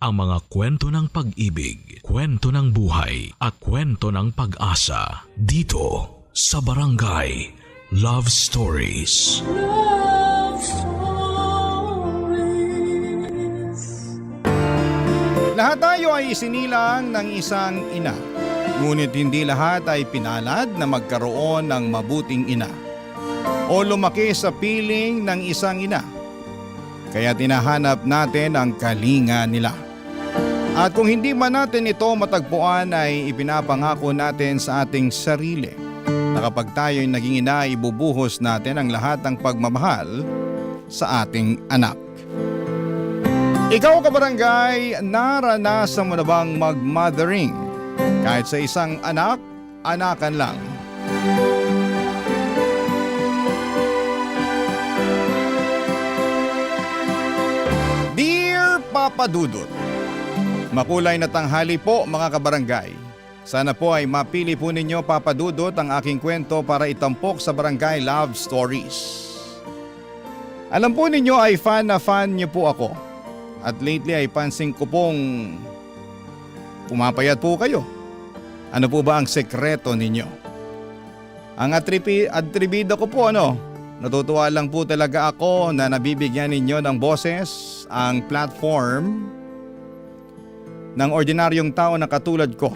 ang mga kwento ng pag-ibig, kwento ng buhay at kwento ng pag-asa dito sa Barangay Love Stories. Love Stories. Lahat tayo ay isinilang ng isang ina. Ngunit hindi lahat ay pinalad na magkaroon ng mabuting ina o lumaki sa piling ng isang ina. Kaya tinahanap natin ang kalinga nila. At kung hindi man natin ito matagpuan ay ipinapangako natin sa ating sarili na kapag tayo'y naging ina, ibubuhos natin ang lahat ng pagmamahal sa ating anak. Ikaw kabarangay, naranasan mo na bang mag-mothering? Kahit sa isang anak, anakan lang. Dear Papa Dudut, makulay na tanghali po mga kabarangay. Sana po ay mapili po ninyo Papa Dudut ang aking kwento para itampok sa Barangay Love Stories. Alam po ninyo ay fan na fan niyo po ako. At lately ay pansin ko pong pumapayat po kayo. Ano po ba ang sekreto ninyo? Ang atribida ko po natutuwa lang po talaga ako na nabibigyan ninyo ng boses ang platform ng ordinaryong tao na katulad ko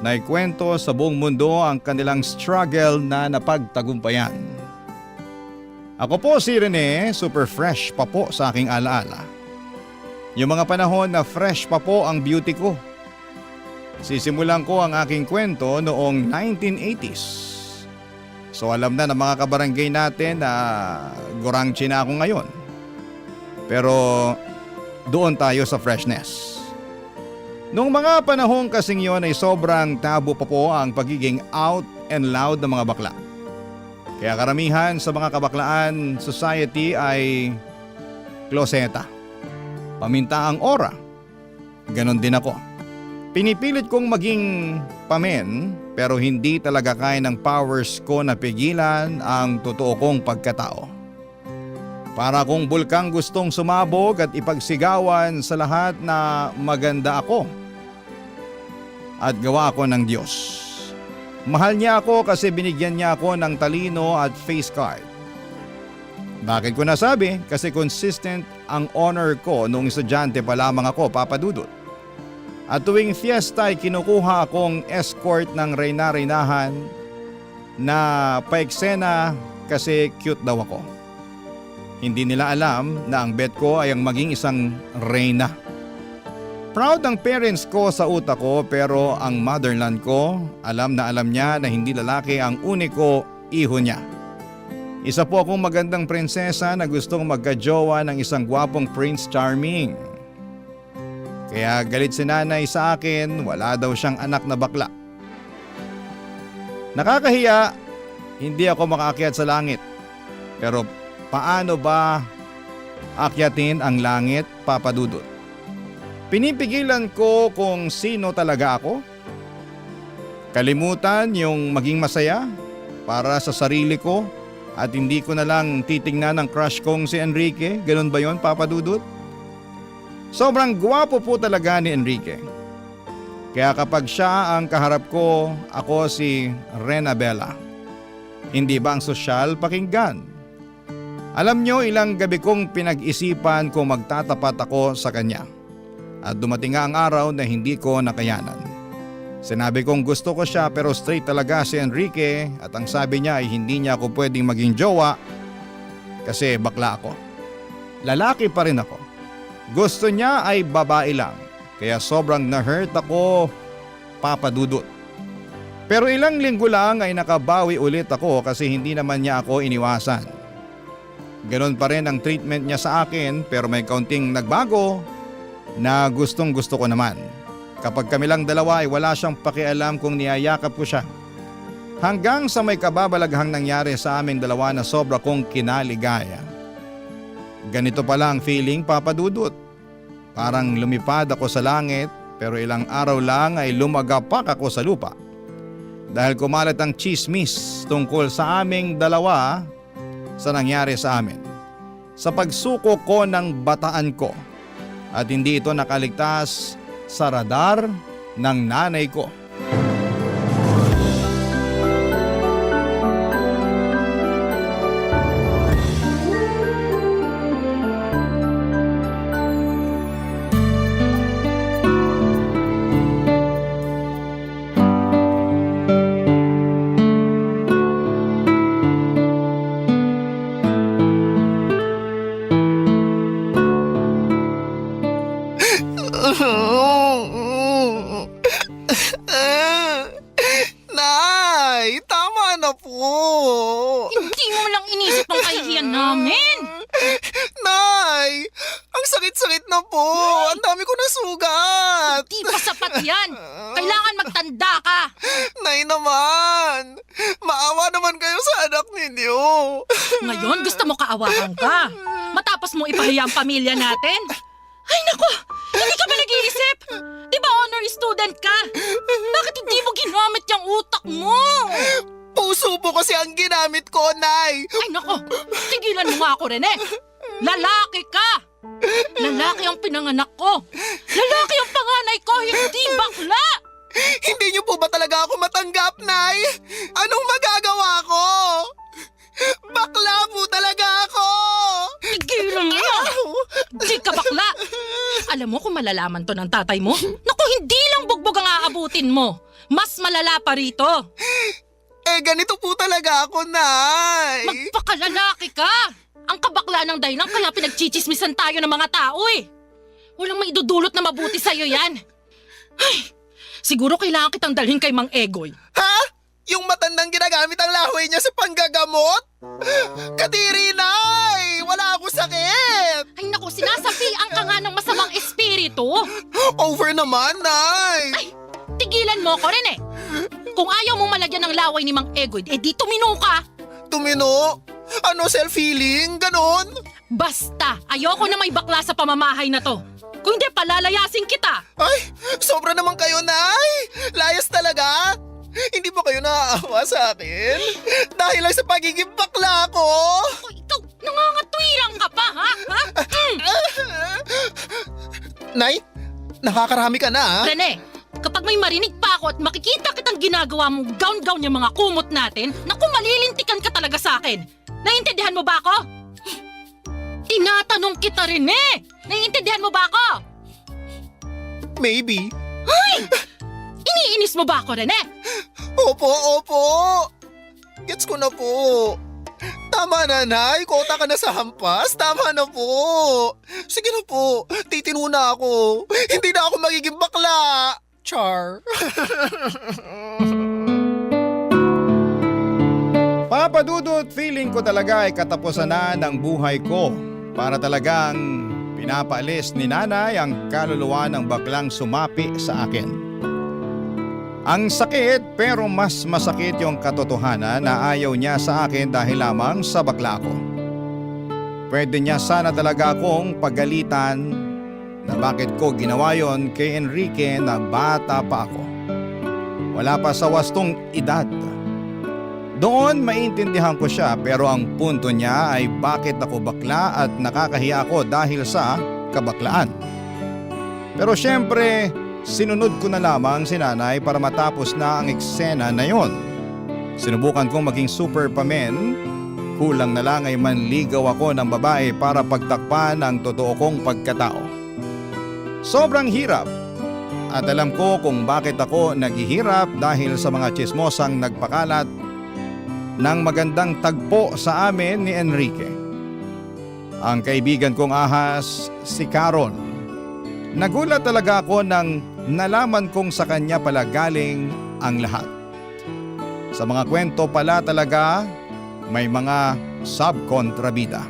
na ikwento sa buong mundo ang kanilang struggle na napagtagumpayan. Ako po si Rene, super fresh pa po sa aking alaala. Yung mga panahon na fresh pa po ang beauty ko. Sisimulan ko ang aking kwento noong 1980s. So alam na ng mga kabarangay natin na gurangchi na ako ngayon. Pero doon tayo sa freshness. Noong mga panahon kasing yon ay sobrang tabu pa po ang pagiging out and loud ng mga bakla. Kaya karamihan sa mga kabaklaan society ay kloseta. Paminta ang aura. Ganon din ako. Pinipilit kong maging pamen pero hindi talaga kaya ng powers ko na pigilan ang totoo kong pagkatao. Para kung bulkang gustong sumabog at ipagsigawan sa lahat na maganda ako. At gawa ako ng Diyos. Mahal niya ako kasi binigyan niya ako ng talino at face card. Bakit ko nasabi? Kasi consistent ang honor ko noong estudyante pa lamang ako, Papa Dudut. At tuwing fiesta ay kinukuha akong escort ng reyna-reynahan na paeksena kasi cute daw ako. Hindi nila alam na ang bet ko ay ang maging isang reyna. Proud ang parents ko sa utak ko pero ang motherland ko alam na alam niya na hindi lalaki ang uniko iho niya. Isa po akong magandang prinsesa na gustong magkajowa ng isang gwapong Prince Charming. Kaya galit si nanay sa akin, wala daw siyang anak na bakla. Nakakahiya, hindi ako makaakyat sa langit. Pero paano ba akyatin ang langit, Papa Dudut? Pinipigilan ko kung sino talaga ako. Kalimutan yung maging masaya para sa sarili ko at hindi ko na lang titingnan ang crush kong si Enrique. Ganun ba yon, Papa Dudut? Sobrang gwapo po talaga ni Enrique. Kaya kapag siya ang kaharap ko, ako si Rena Bella. Hindi ba ang sosyal pakinggan? Alam nyo, ilang gabi kong pinag-isipan kung magtatapat ako sa kanya. At dumating nga ang araw na hindi ko nakayanan. Sinabi kong gusto ko siya pero straight talaga si Enrique at ang sabi niya ay hindi niya ako pwedeng maging jowa kasi bakla ako. Lalaki pa rin ako. Gusto niya ay babae lang, kaya sobrang na-hurt ako, Papa Dudut. Pero ilang linggo lang ay nakabawi ulit ako kasi hindi naman niya ako iniwasan. Ganon pa rin ang treatment niya sa akin pero may kaunting nagbago na gustong gusto ko naman. Kapag kami lang dalawa ay wala siyang pakialam kung niyayakap ko siya. Hanggang sa may kababalaghang nangyari sa aming dalawa na sobra kong kinaligaya. Ganito pala ang feeling, Papa Dudut. Parang lumipad ako sa langit pero ilang araw lang ay lumagapak ako sa lupa. Dahil kumalat ang chismis tungkol sa aming dalawa sa nangyari sa amin. Sa pagsuko ko ng bataan ko at hindi ito nakaligtas sa radar ng nanay ko. Nay, tama na po. Hindi mo lang inisip ang kahihiyan namin. Nay, ang sakit-sakit na po. Ang dami ko na sugat. Di pa sapat yan. Kailangan magtanda ka. Nay naman, maawa naman kayo sa anak ninyo. Ngayon gusto mo kaawakan ka. Matapos mo ipahiya ang pamilya natin. Ay nako, hindi ka ba nag-iisip? Di ba honor student ka? Bakit hindi mo ginamit yung utak mo? Puso po kasi ang ginamit ko, Nay. Ay nako, tigilan mo nga ako, Rene. Lalaki ka. Lalaki ang pinanganak ko. Lalaki ang panganay ko, hindi bakla. Hindi niyo po ba talaga ako matanggap, Nay? Anong magagawa ko? Bakla po talaga ako. Tigilan mo. Di ka bakla. Alam mo kung malalaman to ng tatay mo? Naku, hindi lang bugbog ang aabutin mo. Mas malala pa rito. Ganito po talaga ako, Nay. Magpakalalaki ka. Ang kabakla ng dahilan kaya pinagchichismisan tayo ng mga tao eh. Walang maidudulot na mabuti sa'yo yan. Ay, siguro kailangan kitang dalhin kay Mang Egoy. Ha? Yung matandang ginagamit ang laway niya sa panggagamot? Kadiri, Nay! Wala akong sakit! Ay naku, sinasabihan ka nga ng masamang espiritu. Over naman, Nay! Ay, tigilan mo ko rin eh. Kung ayaw mong malagyan ng laway ni Mang Egoy, di tumino ka. Tumino? Ano, self-healing? Ganon? Basta, ayoko na may bakla sa pamamahay na to. Kung hindi, palalayasin kita. Ay, sobra naman kayo, Nay! Layas talaga! Hindi ba kayo naaawa sa akin? Dahil lang sa pagiging bakla ko! O, ikaw, nangangatwirang ka pa, ha? Nay, nakakarami ka na, ha? Rene, kapag may marinig pa ako at makikita kitang ginagawa mong gown-gown yung mga kumot natin, naku, malilintikan ka talaga sa akin. Naiintindihan mo ba ako? Tinatanong kita, Rene. Naiintindihan mo ba ako? Maybe. Iniinis mo ba ako, Rene? Opo. Gets ko na po. Tama na, Nay. Kota ka na sa hampas. Tama na po. Sige na po. Titino na ako. Hindi na ako magiging bakla. Char. Papa Dudut, feeling ko talaga ay katapusan na ng buhay ko para talagang pinapaalis ni nanay ang kaluluwa ng baklang sumapi sa akin. Ang sakit pero mas masakit yung katotohanan na ayaw niya sa akin dahil lamang sa bakla ko. Pwede niya sana talaga akong pagalitan na bakit ko ginawa yon kay Enrique na bata pa ako. Wala pa sa wastong edad. Doon maintindihan ko siya pero ang punto niya ay bakit ako bakla at nakakahiya ako dahil sa kabaklaan. Pero syempre, sinunod ko na lamang si nanay para matapos na ang eksena na yon. Sinubukan kong maging super pamen, kulang na lang ay manligaw ako ng babae para pagtakpan ang totoo kong pagkatao. Sobrang hirap at alam ko kung bakit ako naghihirap dahil sa mga tsismosang nagpakalat ng magandang tagpo sa amin ni Enrique. Ang kaibigan kong ahas, si Carol. Nagulat talaga ako nang nalaman kong sa kanya pala galing ang lahat. Sa mga kwento pala talaga may mga subkontrabida.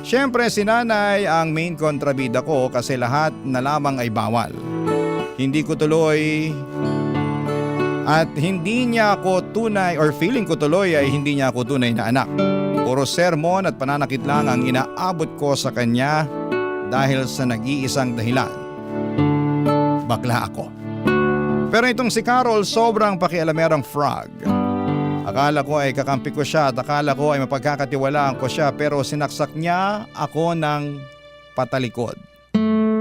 Siyempre si nanay ang main kontrabida ko kasi lahat na lamang ay bawal. Hindi ko tuloy at hindi niya ako tunay or feeling ko tuloy ay hindi niya ako tunay na anak. Puro sermon at pananakit lang ang inaabot ko sa kanya dahil sa nag-iisang dahilan. Bakla ako. Pero itong si Carol sobrang pakialamerang frog. Akala ko ay kakampi ko siya at akala ko ay mapagkakatiwalaan ko siya pero sinaksak niya ako ng patalikod.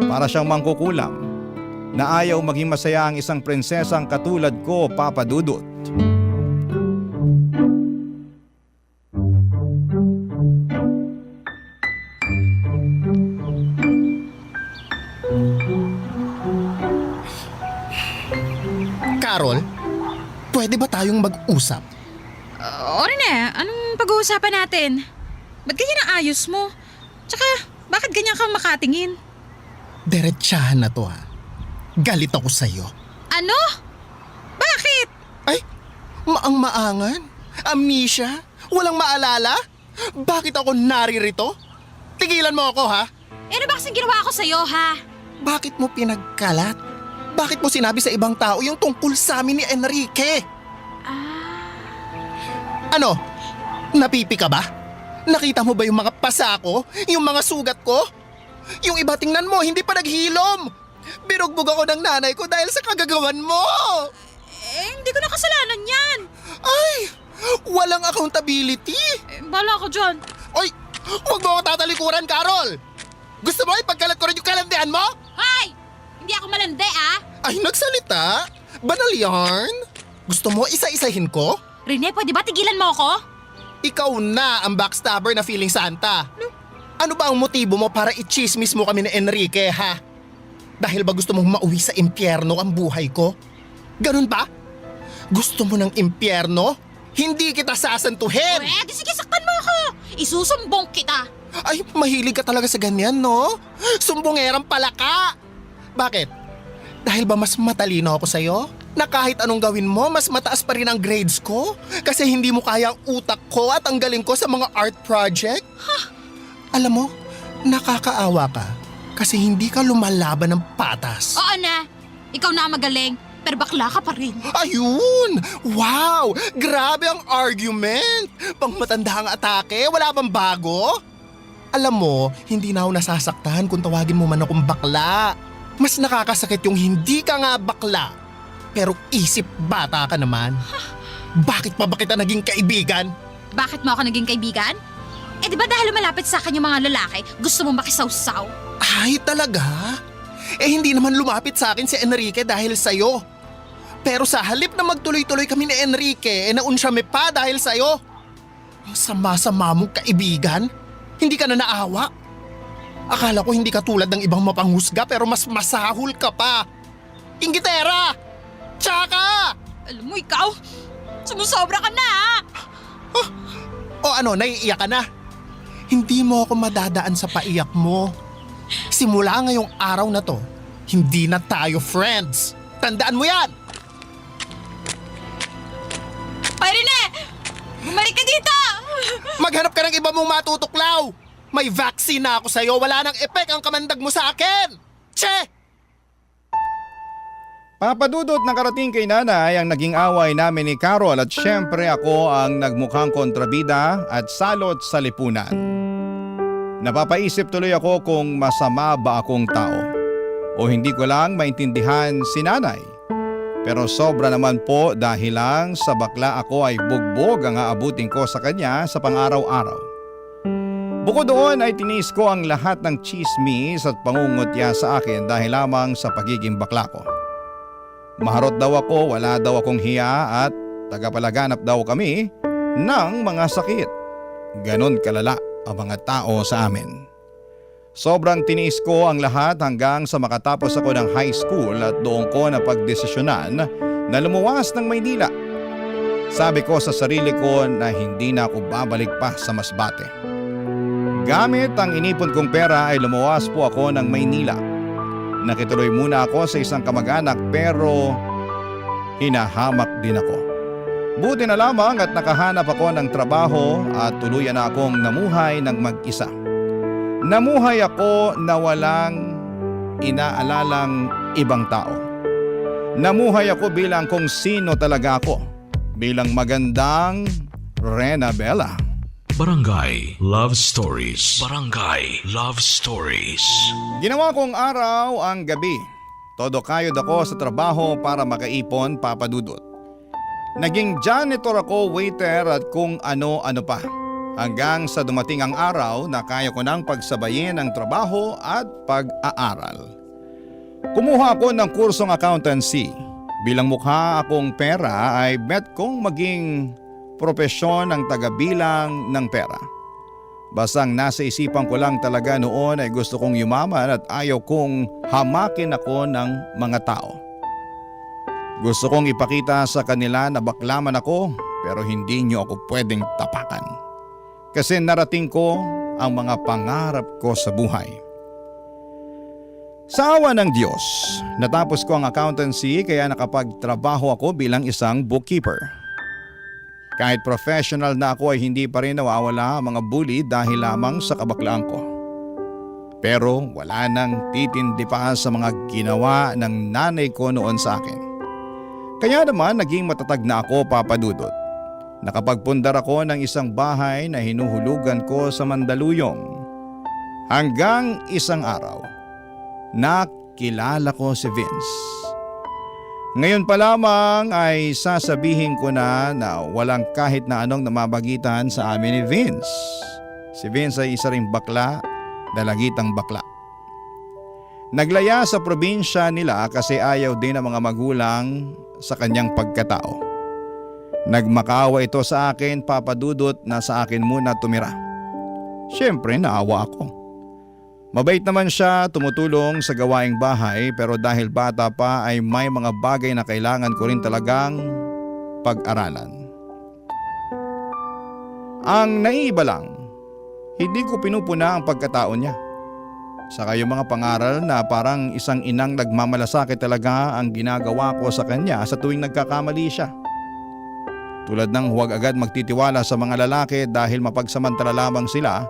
Para siyang mangkukulam na ayaw maging masaya ang isang prinsesang katulad ko, Papa Dudut. Carol, pwede ba tayong mag-usap? Rene, anong pag-uusapan natin? Ba't ganyan ang ayos mo? Tsaka, bakit ganyan kang makatingin? Diretsahan na to ha. Galit ako sa'yo. Ano? Bakit? Ay, maang-maangan? Amnesia? Walang maalala? Bakit ako naririto? Tigilan mo ako ha? Ano ba kasing ginawa ko sa'yo, ha? Bakit mo pinagkalat? Bakit mo sinabi sa ibang tao yung tungkol sa amin ni Enrique? Ano? Napipi ka ba? Nakita mo ba yung mga pasa ko? Yung mga sugat ko? Yung iba tingnan mo, hindi pa naghilom! Binugbog ako ng nanay ko dahil sa kagagawan mo! Hindi ko na kasalanan yan. Ay! Walang accountability! Bala ko dyan. Oy! Huwag mo ako tatalikuran, Carol! Gusto mo ipagkalat ko rin yung kalandian mo? Hoy! Hindi ako malandi, ah. Ay, nagsalita? Banal yarn? Gusto mo isa-isahin ko? Rene, pwede ba tigilan mo ako? Ikaw na ang backstabber na feeling Santa. Ano ba ang motibo mo para i-chismis mo kami ni Enrique, ha? Dahil ba gusto mong mauwi sa impyerno ang buhay ko? Ganun ba? Gusto mo ng impyerno? Hindi kita sasantuhin! Di sige, saktan mo ako. Isusumbong kita. Ay, mahilig ka talaga sa ganyan, no? Sumbongerang pala ka! Bakit? Dahil ba mas matalino ako sa'yo? Na kahit anong gawin mo, mas mataas pa rin ang grades ko? Kasi hindi mo kaya ang utak ko at ang galing ko sa mga art project? Alam mo, nakakaawa ka kasi hindi ka lumalaban ng patas. Oo na. Ikaw na ang magaling. Pero bakla ka pa rin. Ayun! Wow! Grabe ang argument! Pang matanda ang atake, wala bang bago? Alam mo, hindi na ako nasasaktan kung tawagin mo man akong bakla. Mas nakakasakit yung hindi ka nga bakla. Pero isip bata ka naman. Bakit pa ba kita naging kaibigan? Bakit mo ako naging kaibigan? Di ba dahil lumalapit sa akin yung mga lalaki, gusto mo makisawsaw? Ay, talaga? Hindi naman lumapit sa akin si Enrique dahil sa'yo. Pero sa halip na magtuloy-tuloy kami ni Enrique, naunsyame pa dahil sa'yo. Ang sama-sama mong kaibigan. Hindi ka na naawa. Akala ko hindi ka tulad ng ibang mapanghusga pero mas masahol ka pa. Inggitera! Tsaka! Alam mo ikaw, sumusobra ka na, ha? O ano, naiiyak ka na? Hindi mo ako madadaan sa paiyak mo. Simula ngayong araw na to, hindi na tayo friends. Tandaan mo yan! Ay, Rene! Bumalik ka dito! Maghanap ka ng iba mong matutuklaw! May vaccine na ako sa'yo, wala nang epek ang kamandag mo sa akin! Che! Papadudot na karating kay nanay ang naging away namin ni Carol at syempre ako ang nagmukhang kontrabida at salot sa lipunan. Napapaisip tuloy ako kung masama ba akong tao o hindi ko lang maintindihan si nanay. Pero sobra naman po dahil lang sa bakla ako ay bugbog ang aabutin ko sa kanya sa pang-araw-araw. Bukod doon ay tinis ko ang lahat ng chismis at pangungutya sa akin dahil lamang sa pagiging bakla ko. Maharot daw ako, wala daw akong hiya at tagapalaganap daw kami ng mga sakit. Ganon kalala ang mga tao sa amin. Sobrang tinis ko ang lahat hanggang sa makatapos ako ng high school at doon ko napagdesisyonan na lumuwas ng Maynila. Sabi ko sa sarili ko na hindi na ako babalik pa sa Masbate. Gamit ang inipon kong pera ay lumuwas po ako ng Maynila. Nakituloy muna ako sa isang kamag-anak pero hinahamak din ako. Buti na lamang at nakahanap ako ng trabaho at tuluyan na akong namuhay ng mag-isa. Namuhay ako na walang inaalalang ibang tao. Namuhay ako bilang kung sino talaga ako. Bilang magandang Rena Bella. Barangay Love Stories. Barangay Love Stories. Ginawa kong araw ang gabi. Todo kayod ako sa trabaho para makaipon, Papadudot. Naging janitor ako, waiter at kung ano-ano pa. Hanggang sa dumating ang araw na kaya ko nang pagsabayin ang trabaho at pag-aaral. Kumuha ako ng kursong accountancy. Bilang mukha akong pera ay bet kong maging propesyon ang tagabilang ng pera. Basang nasa isipan ko lang talaga noon ay gusto kong yumaman at ayaw kong hamakin ako ng mga tao. Gusto kong ipakita sa kanila na bakla man ako pero hindi niyo ako pwedeng tapakan. Kasi narating ko ang mga pangarap ko sa buhay. Sa awa ng Diyos, natapos ko ang accountancy kaya nakapagtrabaho ako bilang isang bookkeeper. Kahit professional na ako ay hindi pa rin nawawala ang mga bully dahil lamang sa kabaklaan ko. Pero wala nang titindi pa sa mga ginawa ng nanay ko noon sa akin. Kaya naman naging matatag na ako, Papa Dudut. Nakapagpundar ako ng isang bahay na hinuhulugan ko sa Mandaluyong. Hanggang isang araw, nakilala ko si Vince. Ngayon pa lamang ay sasabihin ko na walang kahit na anong namabagitan sa amin ni Vince. Si Vince ay isa ring bakla, dalagitang bakla. Naglaya sa probinsya nila kasi ayaw din ng mga magulang sa kanyang pagkatao. Nagmakaawa ito sa akin, Papa Dudut, na sa akin muna tumira. Siyempre naawa ako. Mabait naman siya, tumutulong sa gawaing bahay pero dahil bata pa ay may mga bagay na kailangan ko rin talagang pag-aralan. Ang naiiba lang, hindi ko pinupuna ang pagkatao niya. Saka yung mga pangaral na parang isang inang nagmamalasakit talaga ang ginagawa ko sa kanya sa tuwing nagkakamali siya. Tulad ng huwag agad magtitiwala sa mga lalaki dahil mapagsamantala lamang sila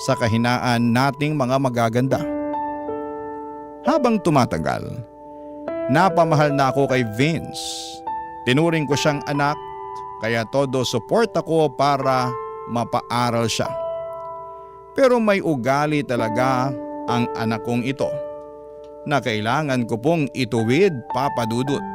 sa kahinaan nating mga magaganda. Habang tumatagal, napamahal na ako kay Vince. Tinuring ko siyang anak kaya todo support ako para mapaaral siya. Pero may ugali talaga ang anak kong ito na kailangan ko pong ituwid, Papa Dudut.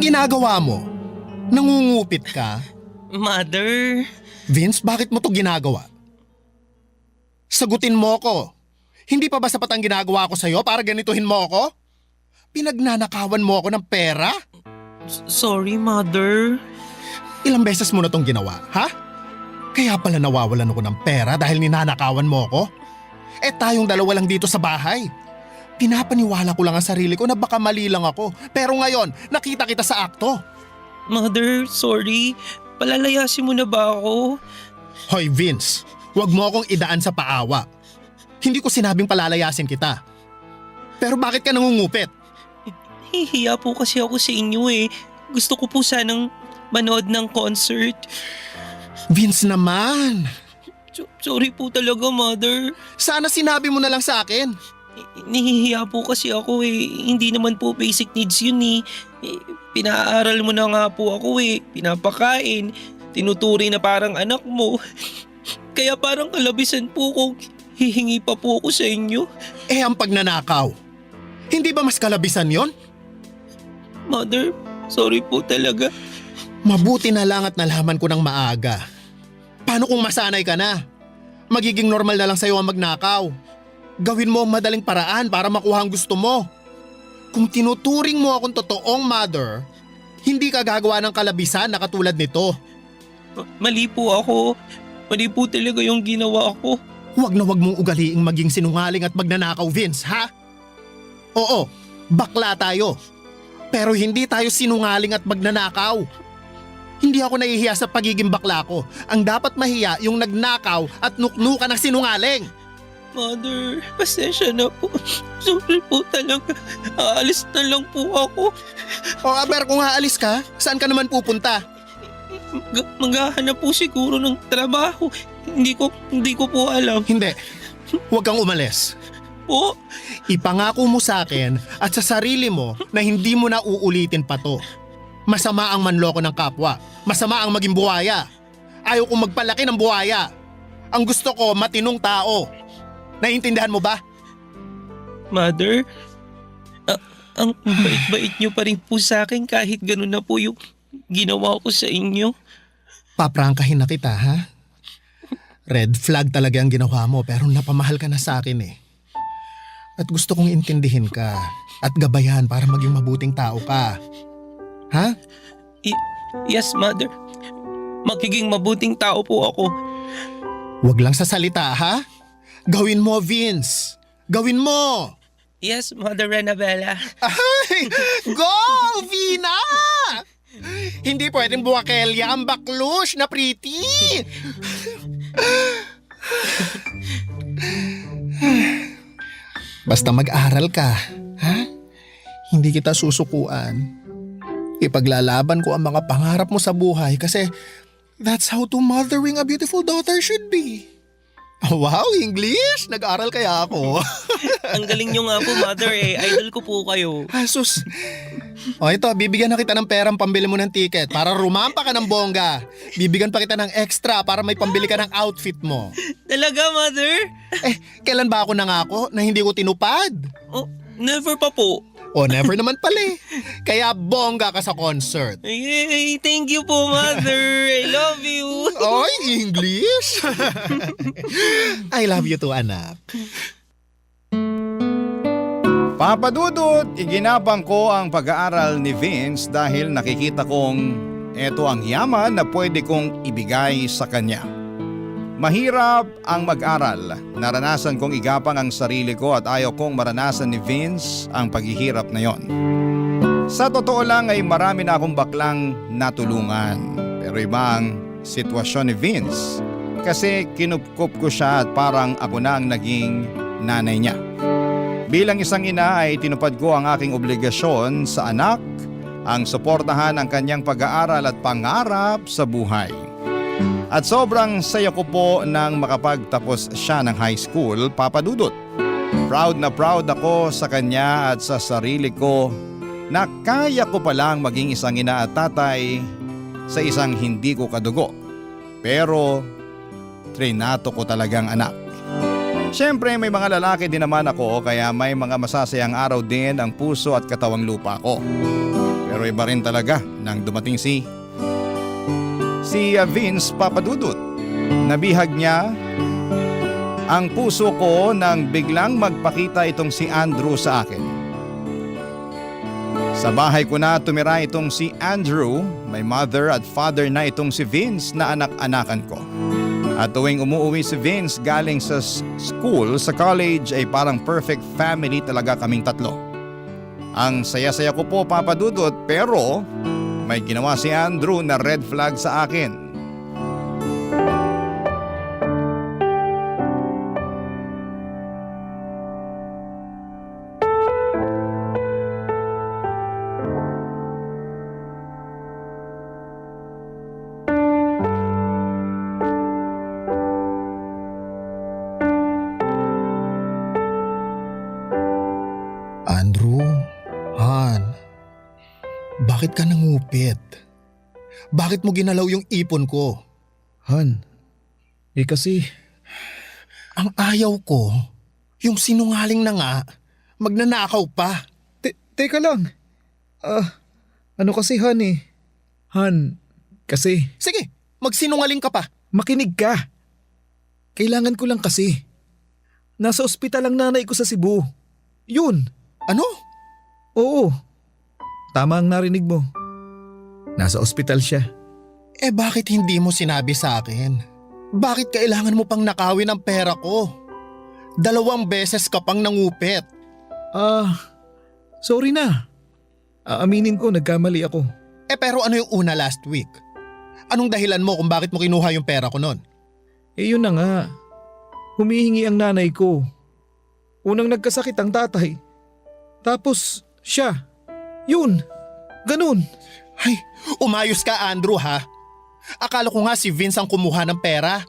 Ginagawa mo? Nangungupit ka? Mother, Vince, bakit mo to ginagawa? Sagutin mo ko. Hindi pa ba sapat ang ginagawa ko sa'yo para ganituhin mo ako? Pinagnanakawan mo ako ng pera? sorry mother. Ilang beses mo na tong ginawa, ha? Kaya pala nawawalan ako ng pera dahil ninanakawan mo ako? Eh tayong dalawa lang dito sa bahay. Pinapaniwala ko lang ang sarili ko na baka mali lang ako. Pero ngayon, nakita kita sa akto. Mother, sorry. Palalayasin mo na ba ako? Hoy Vince, huwag mo akong idaan sa paawa. Hindi ko sinabing palalayasin kita. Pero bakit ka nangungupit? Hihiya po kasi ako sa inyo eh. Gusto ko po sanang manood ng concert. Vince naman. Sorry po talaga, Mother. Sana sinabi mo na lang sa akin. Nahihiya po kasi ako eh. Hindi naman po basic needs yun eh. Pinaaral mo na nga po ako eh. Pinapakain. Tinuturi na parang anak mo. Kaya parang kalabisan po kung hihingi pa po ako sa inyo. Eh ang pagnanakaw. Hindi ba mas kalabisan yon? Mother, sorry po talaga. Mabuti na lang at nalaman ko ng maaga. Paano kung masanay ka na? Magiging normal na lang sa'yo ang magnakaw. Gawin mo ang madaling paraan para makuha ang gusto mo. Kung tinuturing mo akong totoong mother, hindi ka gagawa ng kalabisan na katulad nito. Mali po ako. Mali po talaga yung ginawa ko. Huwag na huwag mong ugaliing maging sinungaling at magnanakaw, Vince, ha? Oo, bakla tayo. Pero hindi tayo sinungaling at magnanakaw. Hindi ako nahihiya sa pagiging bakla ko. Ang dapat mahiya yung nagnakaw at nuknukan ng sinungaling. Mother, pasensya na po. Sorry po talaga. Aalis na lang po ako. O aber kung aalis ka, saan ka naman pupunta? Maghahanap po siguro ng trabaho. Hindi ko po alam. Hindi, huwag kang umalis. Po? Ipangako mo sa akin at sa sarili mo na hindi mo na uulitin pa to. Masama ang manloko ng kapwa. Masama ang maging buhaya. Ayaw kong magpalaki ng buhaya. Ang gusto ko matinong tao. Naiintindihan mo ba? Mother. Ang bait-bait niyo pa rin po sa akin kahit ganun na po yung ginawa ko sa inyo. Paprangkahin na kita, ha? Red flag talaga ang ginawa mo pero napamahal ka na sa akin eh. At gusto kong intindihin ka at gabayan para maging mabuting tao ka. Ha? Yes, Mother. Magiging mabuting tao po ako. Huwag lang sa salita, ha? Gawin mo, Vince. Gawin mo! Yes, Mother Renabella. Ay! Go, Vina! Hindi pwedeng buwakelya ang baklush na pretty! Basta mag-aral ka, ha? Hindi kita susukuan. Ipaglalaban ko ang mga pangarap mo sa buhay kasi that's how to mothering a beautiful daughter should be. Wow, English? Nag-aral kaya ako? Ang galing niyo nga po, Mother eh. Idol ko po kayo. Asus. O ito, bibigyan na kita ng perang pambili mo ng ticket para rumampa ka ng bongga. Bibigyan pa kita ng extra para may pambili ka ng outfit mo. Talaga, Mother? Kailan ba ako nangako na hindi ko tinupad? Oh, never pa po. O never naman pala eh. Kaya bongga ka sa concert. Yay! Thank you po, Mother. I love you. Oy, English? I love you too, anak. Papa Dudut, iginabang ko ang pag-aaral ni Vince dahil nakikita kong eto ang yaman na pwede kong ibigay sa kanya. Mahirap ang mag-aral. Naranasan kong igapang ang sarili ko at ayaw kong maranasan ni Vince ang paghihirap na yon. Sa totoo lang ay marami na akong baklang natulungan. Pero iba ang sitwasyon ni Vince kasi kinupkup ko siya at parang ako na ang naging nanay niya. Bilang isang ina ay tinupad ko ang aking obligasyon sa anak, ang suportahan ang kanyang pag-aaral at pangarap sa buhay. At sobrang saya ko po nang makapagtapos siya ng high school, Papa Dudut. Proud na proud ako sa kanya at sa sarili ko na kaya ko palang maging isang ina at tatay sa isang hindi ko kadugo. Pero trinato ko talagang anak. Siyempre may mga lalaki din naman ako kaya may mga masasayang araw din ang puso at katawang lupa ko. Pero iba rin talaga nang dumating si Vince, Papa Dudut. Nabihag niya ang puso ko nang biglang magpakita itong si Andrew sa akin. Sa bahay ko na tumira itong si Andrew, may mother at father na itong si Vince na anak-anakan ko. At tuwing umuwi si Vince galing sa school, sa college ay parang perfect family talaga kaming tatlo. Ang saya-saya ko po, Papa Dudut, pero may ginawa si Andrew na red flag sa akin. Andrew, Han, bakit ka nangupit? Bakit mo ginalaw yung ipon ko? Han, kasi Ang ayaw ko, yung sinungaling na nga, magnanakaw pa. teka lang. Ano kasi Han eh? Han, kasi Sige, magsinungaling ka pa. makinig ka. Kailangan ko lang kasi. Nasa ospital ang nanay ko sa Cebu. Yun. Ano? Oo. Tama ang narinig mo. Nasa ospital siya. Bakit hindi mo sinabi sa akin? Bakit kailangan mo pang nakawin ang pera ko? 2 beses ka pang nangupit. Sorry na. Aaminin ko, nagkamali ako. Pero ano yung una last week? Anong dahilan mo kung bakit mo kinuha yung pera ko nun? Yun na nga. Humihingi ang nanay ko. Unang nagkasakit ang tatay. Tapos siya. Yun. Ganun. Ay, umayos ka Andrew ha. Akala ko nga si Vince ang kumuha ng pera.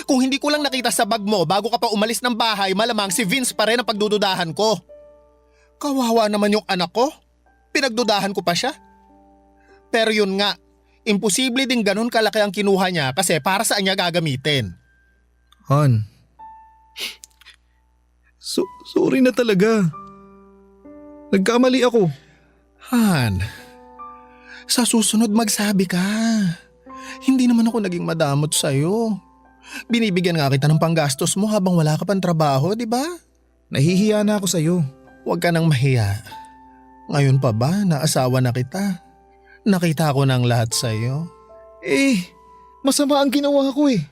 Kung hindi ko lang nakita sa bag mo bago ka pa umalis ng bahay, malamang si Vince pa rin ang pagdududahan ko. Kawawa naman yung anak ko. Pinagdudahan ko pa siya. Pero yun nga, imposible din ganun kalaki ang kinuha niya kasi para saan niya gagamitin. Han. Sorry na talaga. Nagkamali ako. Han, sa susunod magsabi ka. Hindi naman ako naging madamot sa'yo. Binibigyan nga kita ng panggastos mo habang wala ka pang trabaho, di ba? Nahihiya na ako sa'yo. Huwag ka nang mahiya. Ngayon pa ba na asawa na kita? Nakita ko ng lahat sa'yo. Masama ang ginawa ko eh.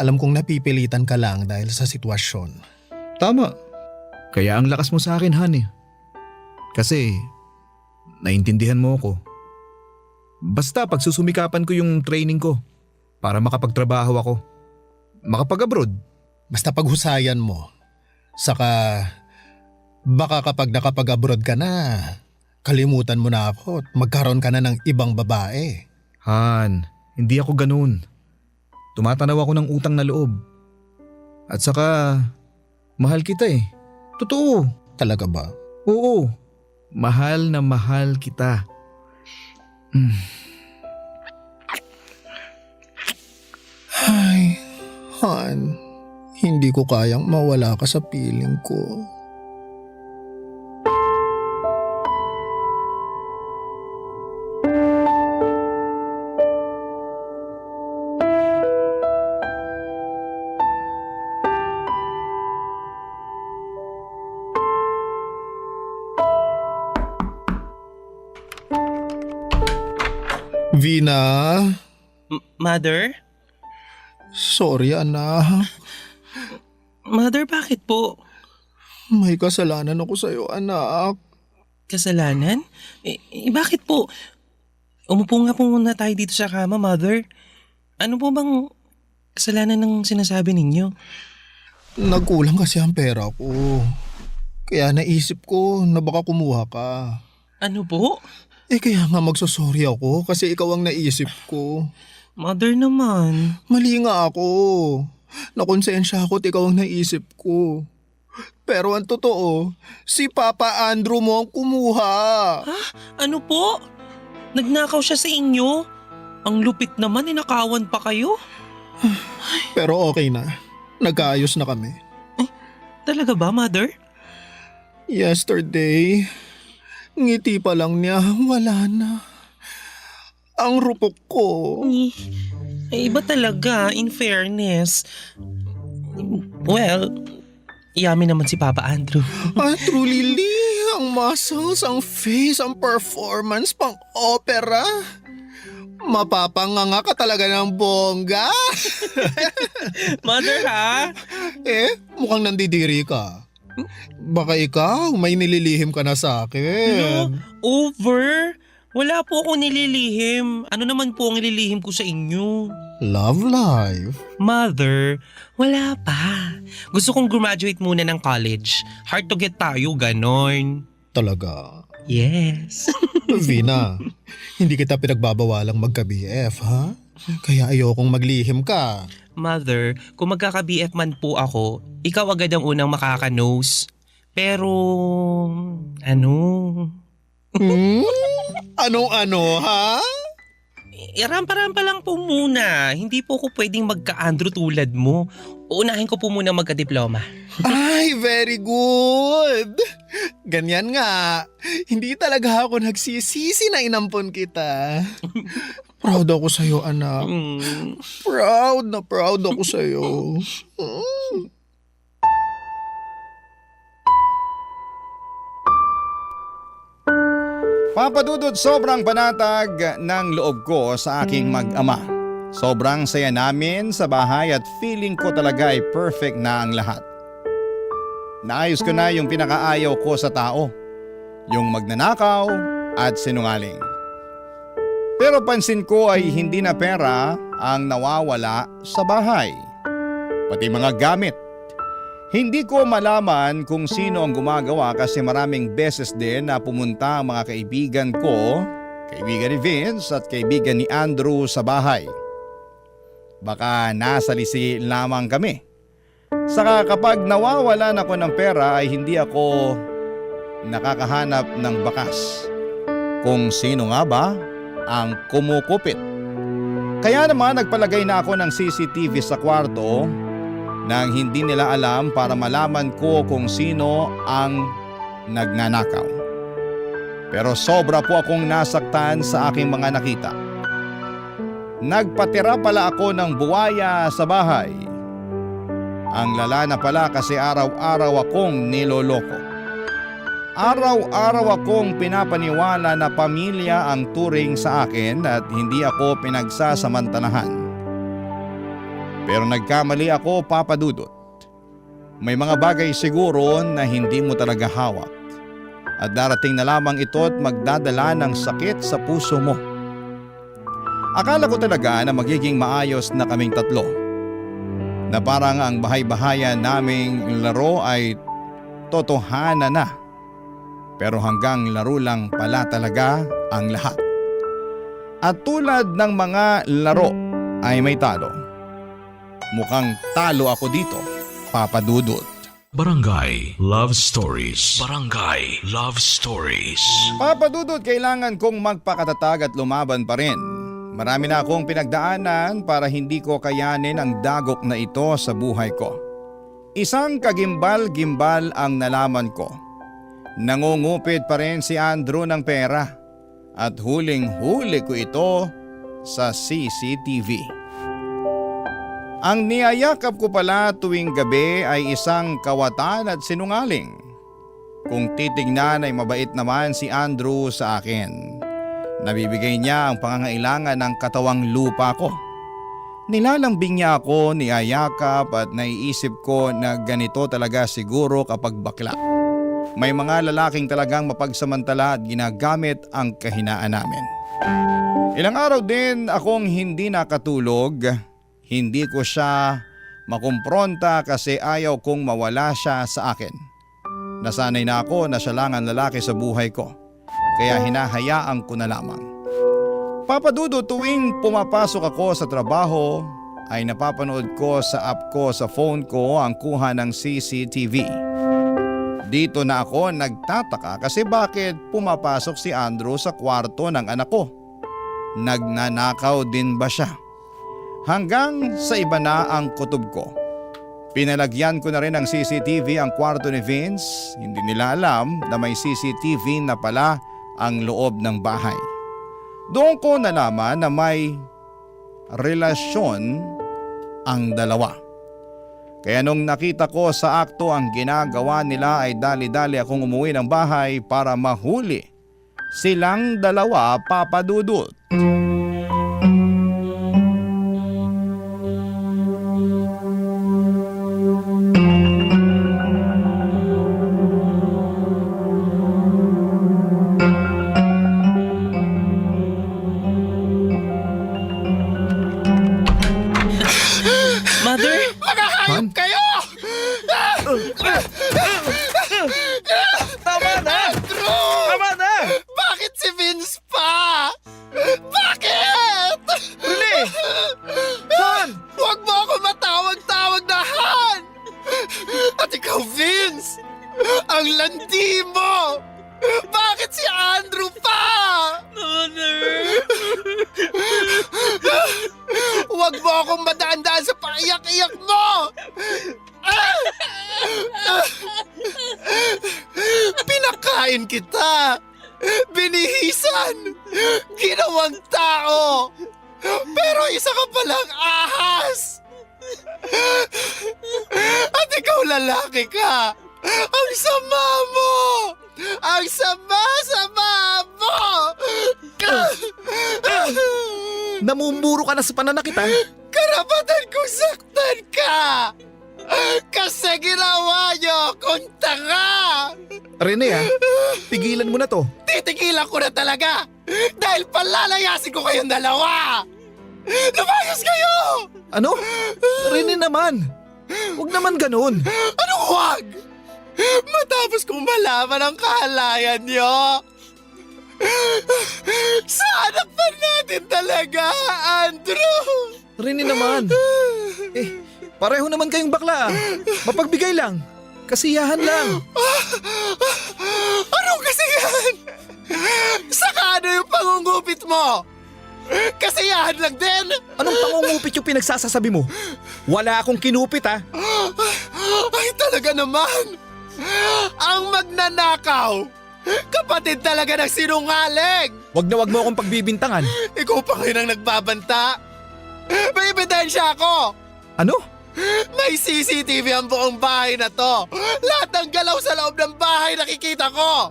Alam kong napipilitan ka lang dahil sa sitwasyon. Tama. Kaya ang lakas mo sa akin, Han eh. Kasi, naintindihan mo ako. Basta pagsusumikapan ko yung training ko para makapagtrabaho ako. Makapag-abroad. Basta paghusayan mo. Saka, baka kapag nakapag-abroad ka na, kalimutan mo na ako at magkaroon ka na ng ibang babae. Han, hindi ako ganun. Tumatanaw ako ng utang na loob. At saka, mahal kita eh. Totoo. Talaga ba? Oo. Mahal na mahal kita. Ay, Han, hindi ko kayang mawala ka sa piling ko. Vina, Mother? sorry anak. Mother, bakit po? May kasalanan ako sa'yo anak. Kasalanan? Bakit po? Umupo nga po muna tayo dito sa kama, Mother. Ano po bang kasalanan ng sinasabi ninyo? Nagkulang kasi ang pera ko. Kaya naisip ko na baka kumuha ka. Ano po? Kaya nga magsosorry ako kasi ikaw ang naisip ko. Mother naman. Mali nga ako. Nakonsensya ako at ikaw ang naisip ko. Pero ang totoo, si Papa Andrew mo ang kumuha. Ano po? Nagnakaw siya sa inyo? Ang lupit naman, ninakawan pa kayo? Pero okay na. Nagkaayos na kami. Talaga ba, Mother? Yesterday, ngiti pa lang niya, wala na. Ang rupok ko. Iba talaga, in fairness. Well, yummy naman si Papa Andrew. Truly, ang muscles, ang face, ang performance, pang opera. Mapapanganga ka talaga ng bongga. Mother, ha? Mukhang nandidiri ka. Baka ikaw, may nililihim ka na sa akin. Over? Wala po akong nililihim. Ano naman po ang nililihim ko sa inyo? Love life. Mother, wala pa. Gusto kong graduate muna ng college. Hard to get tayo, ganon. Talaga. Yes. Vina, hindi kita pinagbabawalang magka-BF, ha? Kaya ayokong maglihim ka. Mother, kung magkaka-BF man po ako, ikaw agad ang unang makaka-nose. Pero, Ano, ha? Rampa-rampa lang po muna. Hindi po ako pwedeng magka-Andrew tulad mo. Uunahin ko po muna magka-diploma. Ay, very good. Ganyan nga. Hindi talaga ako nagsisisi na inampon kita. Proud ako sa'yo, anak. Proud na proud ako sa'yo. Papadudod, sobrang panatag ng loob ko sa aking mag-ama. Sobrang saya namin sa bahay at feeling ko talaga ay perfect na ang lahat. Naayos ko na yung pinakaayaw ko sa tao, yung magnanakaw at sinungaling. Pero pansin ko ay hindi na pera ang nawawala sa bahay, pati mga gamit. Hindi ko malaman kung sino ang gumagawa kasi maraming beses din na pumunta ang mga kaibigan ko, kaibigan ni Vince at kaibigan ni Andrew sa bahay. Baka nasalisi lamang kami. Saka kapag nawawalan ako ng pera ay hindi ako nakakahanap ng bakas. Kung sino nga ba ang kumukupit. Kaya naman nagpalagay na ako ng CCTV sa kwarto nang hindi nila alam para malaman ko kung sino ang nagnanakaw. Pero sobra po akong nasaktan sa aking mga nakita. Nagpatira pala ako ng buwaya sa bahay. Ang lala na pala kasi araw-araw akong niloloko. Araw-araw akong pinapaniwala na pamilya ang turing sa akin at hindi ako pinagsasamantalahan. Pero nagkamali ako, Papa Dudut. May mga bagay siguro na hindi mo talaga hawak. At darating na lamang ito't magdadala ng sakit sa puso mo. Akala ko talaga na magiging maayos na kaming tatlo. Na parang ang bahay-bahayan naming laro ay totohanan na. Pero hanggang laro lang pala talaga ang lahat. At tulad ng mga laro ay may talo. Mukhang talo ako dito, Papa Dudut. Barangay Love Stories. Barangay Love Stories. Papa Dudut, kailangan kong magpakatatag at lumaban pa rin. Marami na akong pinagdaanan para hindi ko kayanin ang dagok na ito sa buhay ko. Isang kagimbal-gimbal ang nalaman ko. Nangungupit pa rin si Andrew ng pera at huling-huli ko ito sa CCTV. Ang niyayakap ko pala tuwing gabi ay isang kawatan at sinungaling. Kung titignan ay mabait naman si Andrew sa akin. Nabibigay niya ang pangangailangan ng katawang lupa ko. Nilalambing niya ako, niyayakap at naiisip ko na ganito talaga siguro kapag bakla. May mga lalaking talagang mapagsamantala at ginagamit ang kahinaan namin. Ilang araw din akong hindi nakatulog. Hindi ko siya makumpronta kasi ayaw kong mawala siya sa akin. Nasanay na ako na siya lang ang lalaki sa buhay ko. Kaya hinahayaan ko na lamang. Papa Dudu, tuwing pumapasok ako sa trabaho ay napapanood ko sa app ko sa phone ko ang kuha ng CCTV. Dito na ako nagtataka kasi bakit pumapasok si Andrew sa kwarto ng anak ko. Nagnanakaw din ba siya? Hanggang sa iba na ang kutob ko. Pinalagyan ko na rin ng CCTV ang kwarto ni Vince. Hindi nila alam na may CCTV na pala ang loob ng bahay. Doon ko nalaman na may relasyon ang dalawa. Kaya nung nakita ko sa akto ang ginagawa nila ay dali-dali akong umuwi ng bahay para mahuli silang dalawa, Papa Dudut. Mother? Han? Kayo! Tama na! Andrew! Tama na! Bakit si Vince pa? Bakit? Rene! Han! Huwag mo ako matawag-tawag na Han! At ikaw, Vince! Ang landi mo! Bakit si Andrew pa? Mother! Huwag mo akong madaan-daan sa paiyak-iyak mo! Pinakain kita! Binihisan! Ginawang tao! Pero isa ka palang ahas! At ikaw lalaki ka! Ang sama mo! Ang sama-sama mo! Namumuro ka na sa pananakit ha? Karapatan kong saktan ka! Kasi ginawa niyo kung tanga! Rene ha, pigilan mo na to. Titigilan ko na talaga! Dahil palalayasin ko kayong dalawa! Lumayas kayo! Ano? Rene naman. Huwag naman ganun. Anong huwag? Matapos kong malaman ang kahalayan niyo! Sa anak pa natin talaga, Andrew! Rene naman. Pareho naman kayong bakla. Mapagbigay lang. Kasiyahan lang. Anong kasiyahan? Saka ano yung pangungupit mo? Kasiyahan lang din? Anong pangungupit yung pinagsasasabi mo? Wala akong kinupit ha. Ay talaga naman! Ang magnanakaw! Kapatid talaga ng sinungaling! Wag mo akong pagbibintangan. Ikaw pa ngayon ang nagbabanta! May ebidensya ako! Ano? May CCTV ang buong bahay na to! Lahat ng galaw sa loob ng bahay nakikita ko!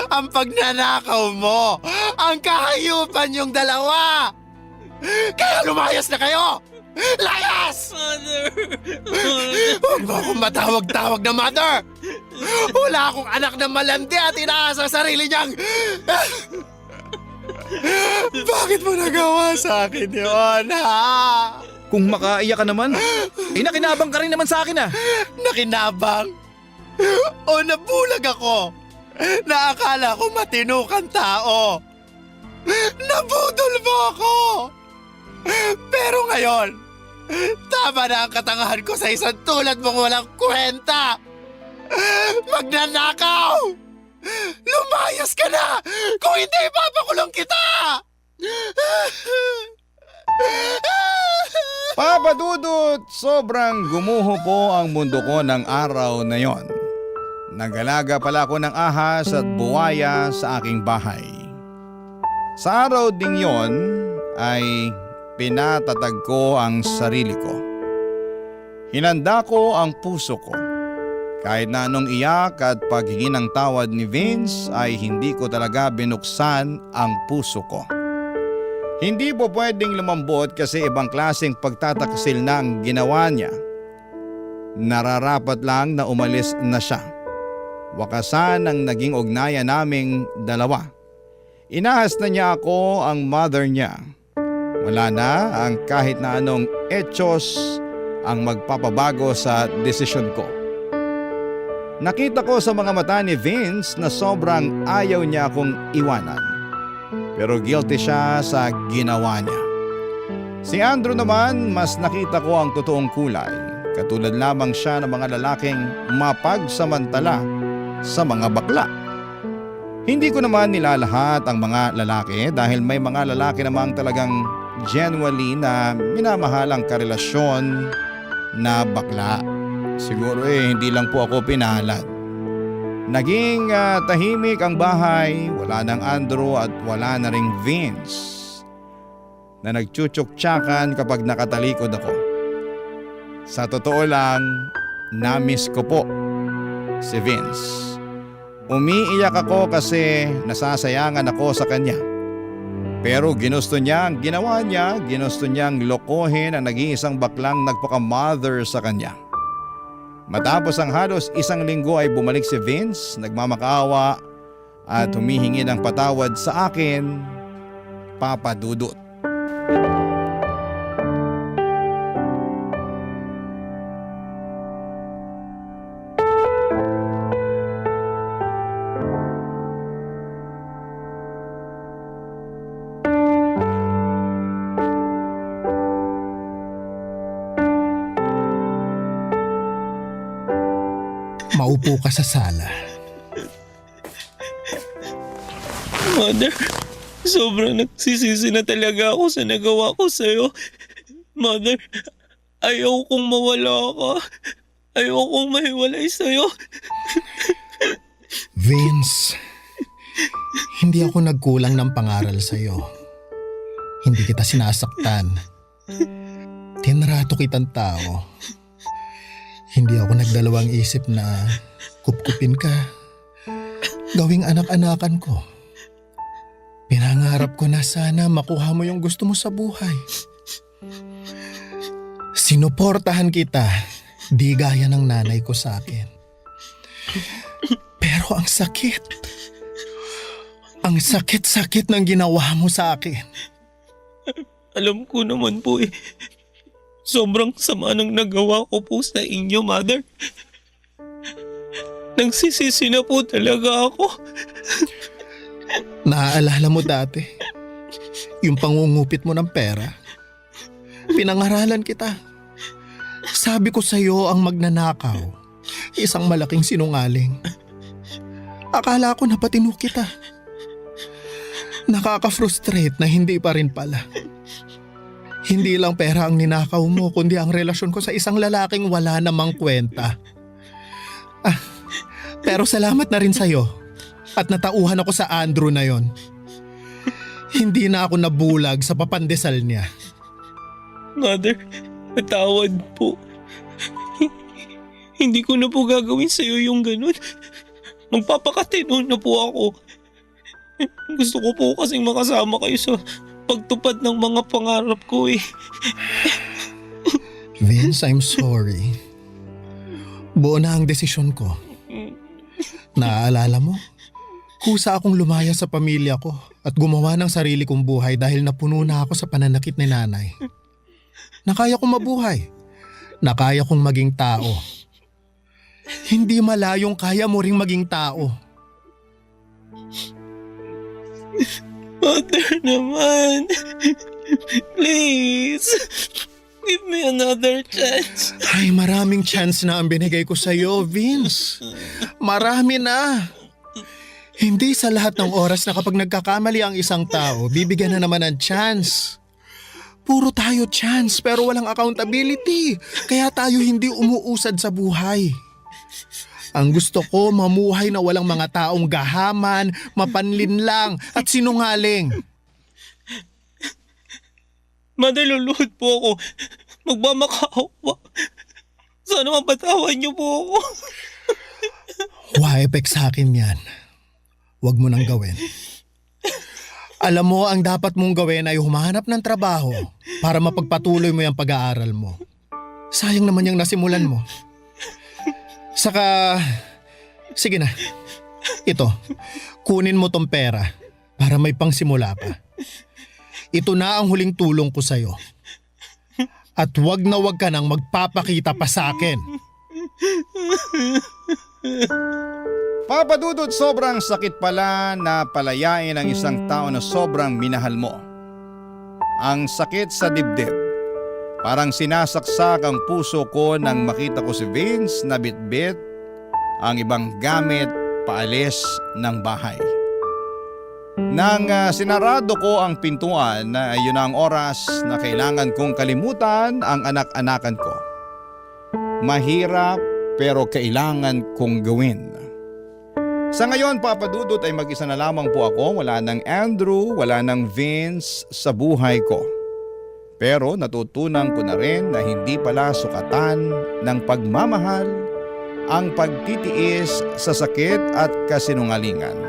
Ang pagnanakaw mo! Ang kahayupan yung dalawa! Kaya lumayas na kayo! Layas! Mother! Huwag mo akong matawag-tawag na mother! Wala akong anak na malandi at inaasa sa sarili niyang... Bakit mo nagawa sa akin yun, ha? Kung makaiyak ka naman, nakinabang ka rin naman sa akin ah. Nakinabang? O nabulag ako? Na akala ko matino kang tao? Nabudol mo ako? Pero ngayon, tama na ang katangahan ko sa isang tulad mong walang kwenta! Magnanakaw! Lumayas ka na! Kung hindi, papakulong kita! Papa Dudut, sobrang gumuho po ang mundo ko ng araw na yon. Nagalaga pala ako ng ahas at buwaya sa aking bahay. Sa araw ding yon ay pinatatag ko ang sarili ko. Hinanda ko ang puso ko. Kahit na anong iyak at paghingi ng tawad ni Vince ay hindi ko talaga binuksan ang puso ko. Hindi po pwedeng lumambot kasi ibang klaseng pagtataksil na ang ginawa niya. Nararapat lang na umalis na siya. Wakasan ang naging ugnayan naming dalawa. Inahas na niya ako ang mother niya. Wala na ang kahit na anong etsyos ang magpapabago sa desisyon ko. Nakita ko sa mga mata ni Vince na sobrang ayaw niya akong iwanan. Pero guilty siya sa ginawa niya. Si Andrew naman, mas nakita ko ang totoong kulay. Katulad lamang siya ng mga lalaking mapagsamantala sa mga bakla. Hindi ko naman nilalahat ang mga lalaki dahil may mga lalaki namang talagang genuinely na minamahalang karelasyon na bakla. Siguro hindi lang po ako pinalad. Naging tahimik ang bahay, wala nang Andrew at wala na ring Vince na nagchuchuk-tsakan kapag nakatalikod ako. Sa totoo lang, na-miss ko po si Vince. Umiiyak ako kasi nasasayangan ako sa kanya. Pero ginusto niya ang ginawa niya, ginusto niyang lokohin ang nag-iisang baklang nagpaka-mother sa kanya. Matapos ang halos 1 linggo ay bumalik si Vince, nagmamakaawa at humihingi ng patawad sa akin, Papa Dudut. Maupo ka sa sala. Mother, sobrang nagsisisi na talaga ako sa nagawa ko sa'yo. Mother, ayaw kong mawala ka. Ayaw kong mahiwalay sa'yo. Vince, hindi ako nagkulang ng pangaral sa'yo. Hindi kita sinasaktan. Tinrato kitang tao. Hindi ako nagdalawang isip na kupkupin ka. Gawing anak-anakan ko. Pinangarap ko na sana makuha mo yung gusto mo sa buhay. Sinuportahan kita, di gaya ng nanay ko sa akin. Pero ang sakit. Ang sakit-sakit ng ginawa mo sa akin. Alam ko naman po eh. Sobrang sama ng nagawa ko po sa inyo, Mother. Nagsisisi na po talaga ako. Naaalala mo dati, yung pangungupit mo ng pera. Pinangaralan kita. Sabi ko sa'yo ang magnanakaw, isang malaking sinungaling. Akala ko napatino kita. Nakaka-frustrate na hindi pa rin pala. Hindi lang pera ang ninakaw mo, kundi ang relasyon ko sa isang lalaking wala namang kwenta. Pero salamat na rin sa'yo at natauhan ako sa Andrew na yon. Hindi na ako nabulag sa papandesal niya. Mother, patawad po. Hindi ko na po gagawin sa'yo yung ganun. Magpapakatino na po ako. Gusto ko po kasing makasama kayo sa pagtupad ng mga pangarap ko eh. Vince, I'm sorry. Buo na ang desisyon ko. Naaalala mo? Kusa akong lumaya sa pamilya ko at gumawa ng sarili kong buhay dahil napuno na ako sa pananakit ni nanay. Nakaya kong mabuhay. Nakaya kong maging tao. Hindi malayong kaya mo ring maging tao. Mother naman. Please. Give me another chance. Ay, maraming chance na ang binigay ko sa'yo, Vince. Marami na. Hindi sa lahat ng oras na kapag nagkakamali ang isang tao, bibigyan na naman ng chance. Puro tayo chance pero walang accountability. Kaya tayo hindi umuusad sa buhay. Ang gusto ko, mamuhay na walang mga taong gahaman, mapanlinlang at sinungaling. Mother, luluhod po ako. Magmamakaawa. Sana mapatawan niyo po ako. Wa-epek sa akin yan. Huwag mo nang gawin. Alam mo, ang dapat mong gawin ay humanap ng trabaho para mapagpatuloy mo yung pag-aaral mo. Sayang naman yung nasimulan mo. Saka, sige na. Ito, kunin mo tong pera para may pangsimula ka. Ito na ang huling tulong ko sa'yo. At wag na wag ka nang magpapakita pa sa akin. Papa Dudut, sobrang sakit pala na palayain ang isang tao na sobrang minahal mo. Ang sakit sa dibdib. Parang sinasaksak ang puso ko nang makita ko si Vince na bitbit ang ibang gamit paalis ng bahay. Nang sinarado ko ang pintuan, yun na ang oras na kailangan kong kalimutan ang anak-anakan ko. Mahirap pero kailangan kong gawin. Sa ngayon, Papa Dudut, ay mag-isa na lamang po ako. Wala ng Andrew, wala ng Vince sa buhay ko. Pero natutunan ko na rin na hindi pala sukatan ng pagmamahal ang pagtitiis sa sakit at kasinungalingan.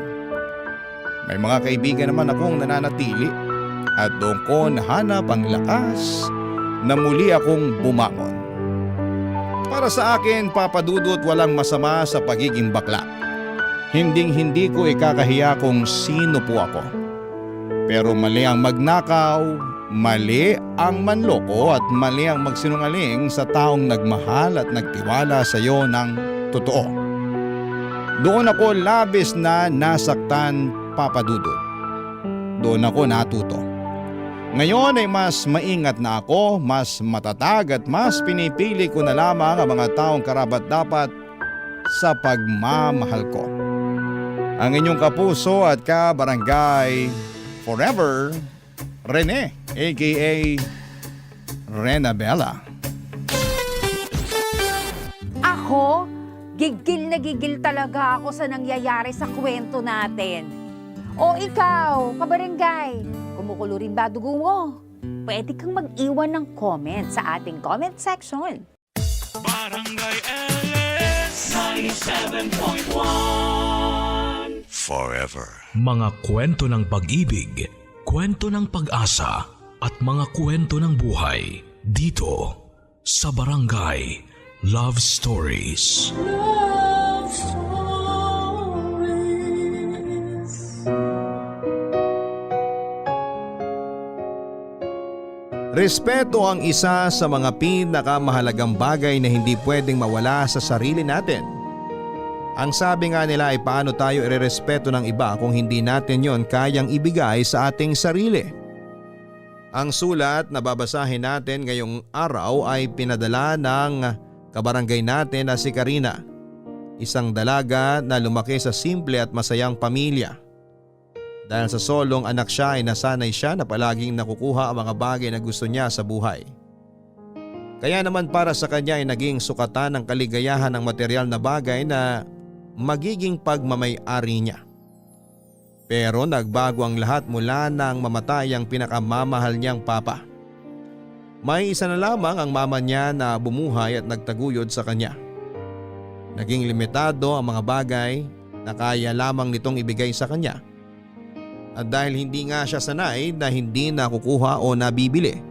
May mga kaibigan naman akong nananatili at doon ko nahanap ang lakas na muli akong bumangon. Para sa akin, Papa Dudut, walang masama sa pagiging bakla. Hinding-hindi ko ikakahiya kung sino po ako. Pero mali ang magnakaw, mali ang manloko at mali ang magsinungaling sa taong nagmahal at nagtiwala sa iyo ng totoo. Doon ako labis na nasaktan, Papa Dudut. Doon ako natuto. Ngayon ay mas maingat na ako, mas matatag at mas pinipili ko na lamang ang mga taong karapat-dapat sa pagmamahal ko. Ang inyong kapuso at kabarangay forever, Rene, aka Rena Bella. Ako, gigil na gigil talaga ako sa nangyayari sa kwento natin. O ikaw, kabarangay, kumukulo rin ba dugo mo? Pwede kang mag-iwan ng comment sa ating comment section. Barangay LS 97.1 Forever. Mga kwento ng pag-ibig, kwento ng pag-asa at mga kwento ng buhay dito sa Barangay Love Stories. Love Stories. Respeto ang isa sa mga pinakamahalagang bagay na hindi pwedeng mawala sa sarili natin. Ang sabi nga nila ay paano tayo irerespeto ng iba kung hindi natin yon kayang ibigay sa ating sarili. Ang sulat na babasahin natin ngayong araw ay pinadala ng kabarangay natin na si Karina. Isang dalaga na lumaki sa simple at masayang pamilya. Dahil sa solong anak siya ay nasanay siya na palaging nakukuha ang mga bagay na gusto niya sa buhay. Kaya naman para sa kanya ay naging sukatan ng kaligayahan ng material na bagay na magiging pagmamay-ari niya. Pero nagbago ang lahat mula nang mamatay ang pinakamamahal niyang papa. May isa na lamang ang mama niya na bumuhay at nagtaguyod sa kanya. Naging limitado ang mga bagay na kaya lamang nitong ibigay sa kanya. At dahil hindi nga siya sanay na hindi nakukuha o nabibili,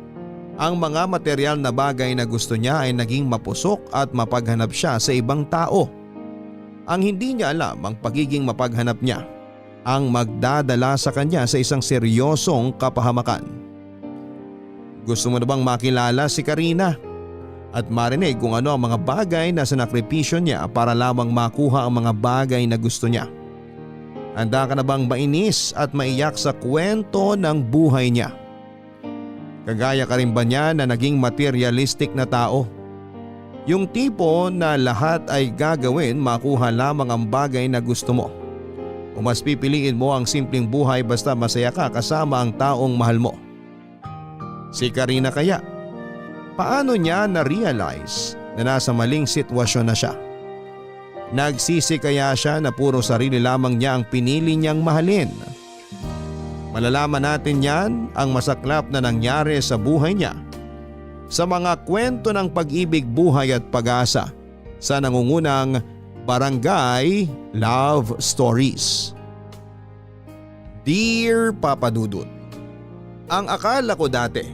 ang mga material na bagay na gusto niya ay naging mapusok at mapaghanap siya sa ibang tao. Ang hindi niya alam ang pagiging mapaghanap niya ang magdadala sa kanya sa isang seryosong kapahamakan. Gusto mo na bang makilala si Karina at marinig kung ano ang mga bagay na sinakripisyo niya para lamang makuha ang mga bagay na gusto niya? Handa ka na bang mainis at maiyak sa kwento ng buhay niya? Kagaya ka rin ba niya na naging materialistic na tao? Yung tipo na lahat ay gagawin makuha lamang ang bagay na gusto mo. O mas pipiliin mo ang simpleng buhay basta masaya ka kasama ang taong mahal mo? Si Karina kaya? Paano niya na-realize na nasa maling sitwasyon na siya? Nagsisi kaya siya na puro sarili lamang niya ang pinili niyang mahalin? Malalaman natin yan ang masaklap na nangyari sa buhay niya sa mga kwento ng pag-ibig, buhay at pag-asa sa nangungunang Barangay Love Stories. Dear Papa Dudut, ang akala ko dati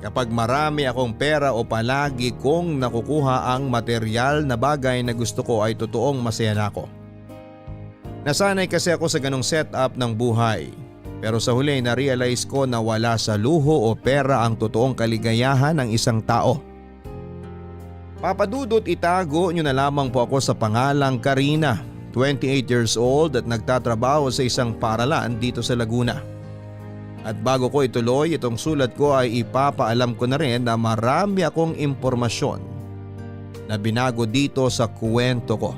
kapag marami akong pera o palagi kong nakukuha ang material na bagay na gusto ko ay totoong masaya na ako. Nasanay kasi ako sa ganong setup ng buhay, pero sa huli na-realize ko na wala sa luho o pera ang totoong kaligayahan ng isang tao. Papa Dudut, itago nyo na lamang po ako sa pangalang Karina, 28 years old at nagtatrabaho sa isang paaralan dito sa Laguna. At bago ko ituloy itong sulat ko ay ipapaalam ko na rin na marami akong impormasyon na binago dito sa kwento ko.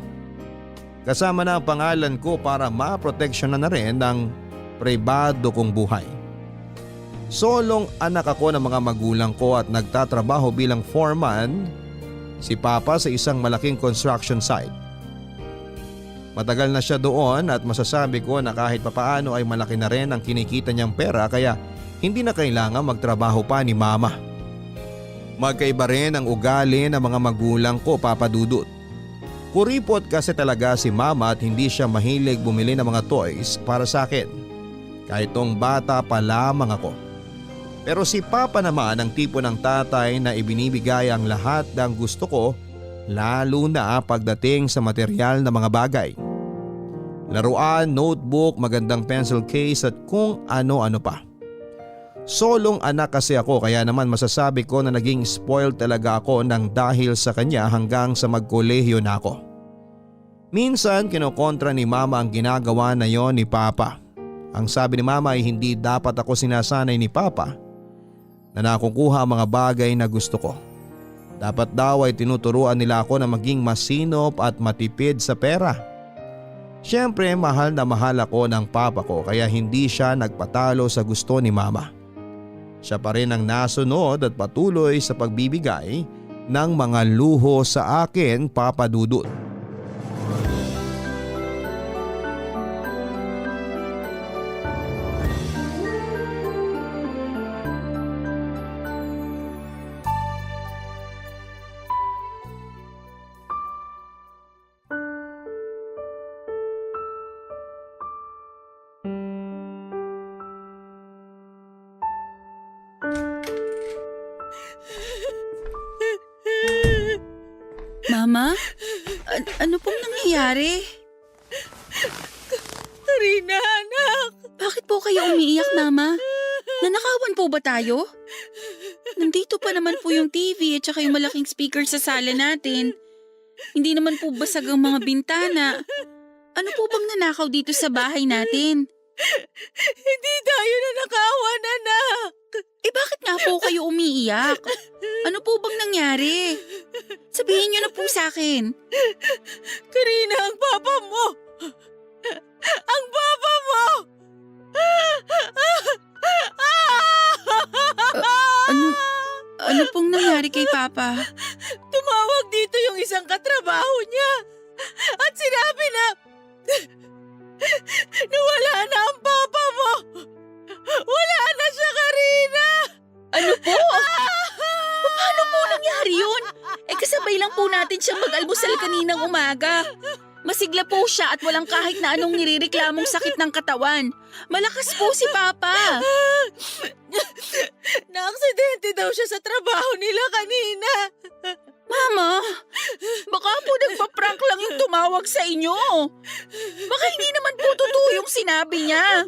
Kasama na ang pangalan ko para maproteksyonan na rin ang pribado kong buhay. Solong anak ako ng mga magulang ko at nagtatrabaho bilang foreman si Papa sa isang malaking construction site. Matagal na siya doon at masasabi ko na kahit papaano ay malaki na rin ang kinikita niyang pera kaya hindi na kailangan magtrabaho pa ni Mama. Magkaiba rin ang ugali ng mga magulang ko, Papa Dudut. Kuripot kasi talaga si Mama at hindi siya mahilig bumili ng mga toys para sa akin. Kahit tong bata pa lamang ako. Pero si Papa naman ang tipo ng tatay na ibinibigay ang lahat ng gusto ko, lalo na pagdating sa material na mga bagay. Laruan, notebook, magandang pencil case at kung ano-ano pa. Solong anak kasi ako kaya naman masasabi ko na naging spoiled talaga ako nang dahil sa kanya hanggang sa magkolehiyo na ako. Minsan kinokontra ni Mama ang ginagawa na yon ni Papa. Ang sabi ni Mama ay hindi dapat ako sinasanay ni Papa na nakukuha ang mga bagay na gusto ko. Dapat daw ay tinuturuan nila ako na maging masinop at matipid sa pera. Siyempre mahal na mahal ako ng Papa ko kaya hindi siya nagpatalo sa gusto ni Mama. Siya pa rin ang nasunod at patuloy sa pagbibigay ng mga luho sa akin, Papa Dudut. Mama? Ano pong nangyayari? Karina, anak! Bakit po kayo umiiyak, Mama? Nanakawan po ba tayo? Nandito pa naman po yung TV at saka yung malaking speaker sa sala natin. Hindi naman po basag ang mga bintana. Ano po bang nanakaw dito sa bahay natin? Hindi tayo nanakawan, anak! Bakit nga po kayo umiiyak? Ano po bang nangyari? Sabihin niyo na po sa akin. Karina, ang papa mo! Ang papa mo! Ano pong nangyari kay Papa? Tumawag dito yung isang katrabaho niya at sinabi na Nawala na ang papa mo! Wala na siya, Karina! Ano po? Paano po nangyari yun? Kasabay lang po natin siya mag-almusal kaninang umaga. Masigla po siya at walang kahit na anong nirereklamong sakit ng katawan. Malakas po si Papa. Naaksidente daw siya sa trabaho nila kanina. Mama, baka po nagpa-prank lang yung tumawag sa inyo. Baka hindi naman po totoo yung sinabi niya.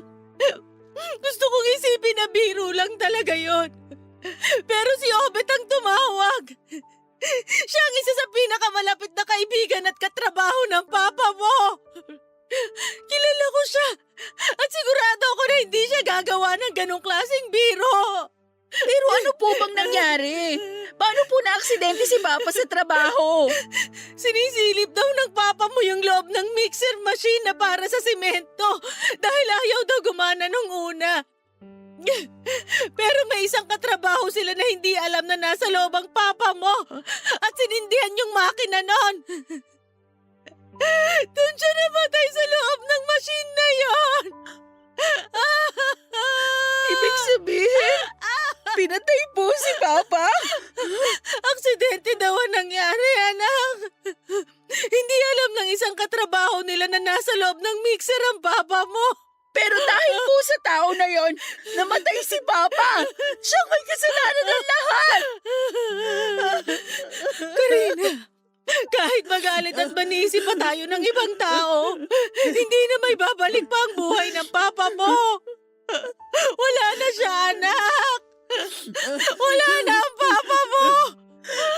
Gusto kong isipin na biro lang talaga yon. Pero si Obet ang tumawag. Siya ang isa sa pinakamalapit na kaibigan at katrabaho ng papa mo. Kilala ko siya at sigurado ako na hindi siya gagawa ng ganong klaseng biro. Pero ano po bang nangyari? Paano po na-aksidente si Papa sa trabaho? Sinisilip daw ng papa mo yung loob ng mixer machine na para sa simento dahil ayaw daw gumana nung una. Pero may isang katrabaho sila na hindi alam na nasa loob ang papa mo at sinindihan yung makina nun. Doon siya namatay sa loob ng machine na yon. Ibig sabihin, pinatay po si Papa? Aksidente daw ang nangyari, anak. Hindi alam ng isang katrabaho nila na nasa loob ng mixer ang papa mo. Pero dahil po sa tao na yon, namatay si Papa. Siya may kasalanan ng lahat. Karina, kahit magalit at manisi pa tayo ng ibang tao, hindi na may babalik pa ang buhay ng papa mo. Wala na siya, anak. Wala na ang papa mo.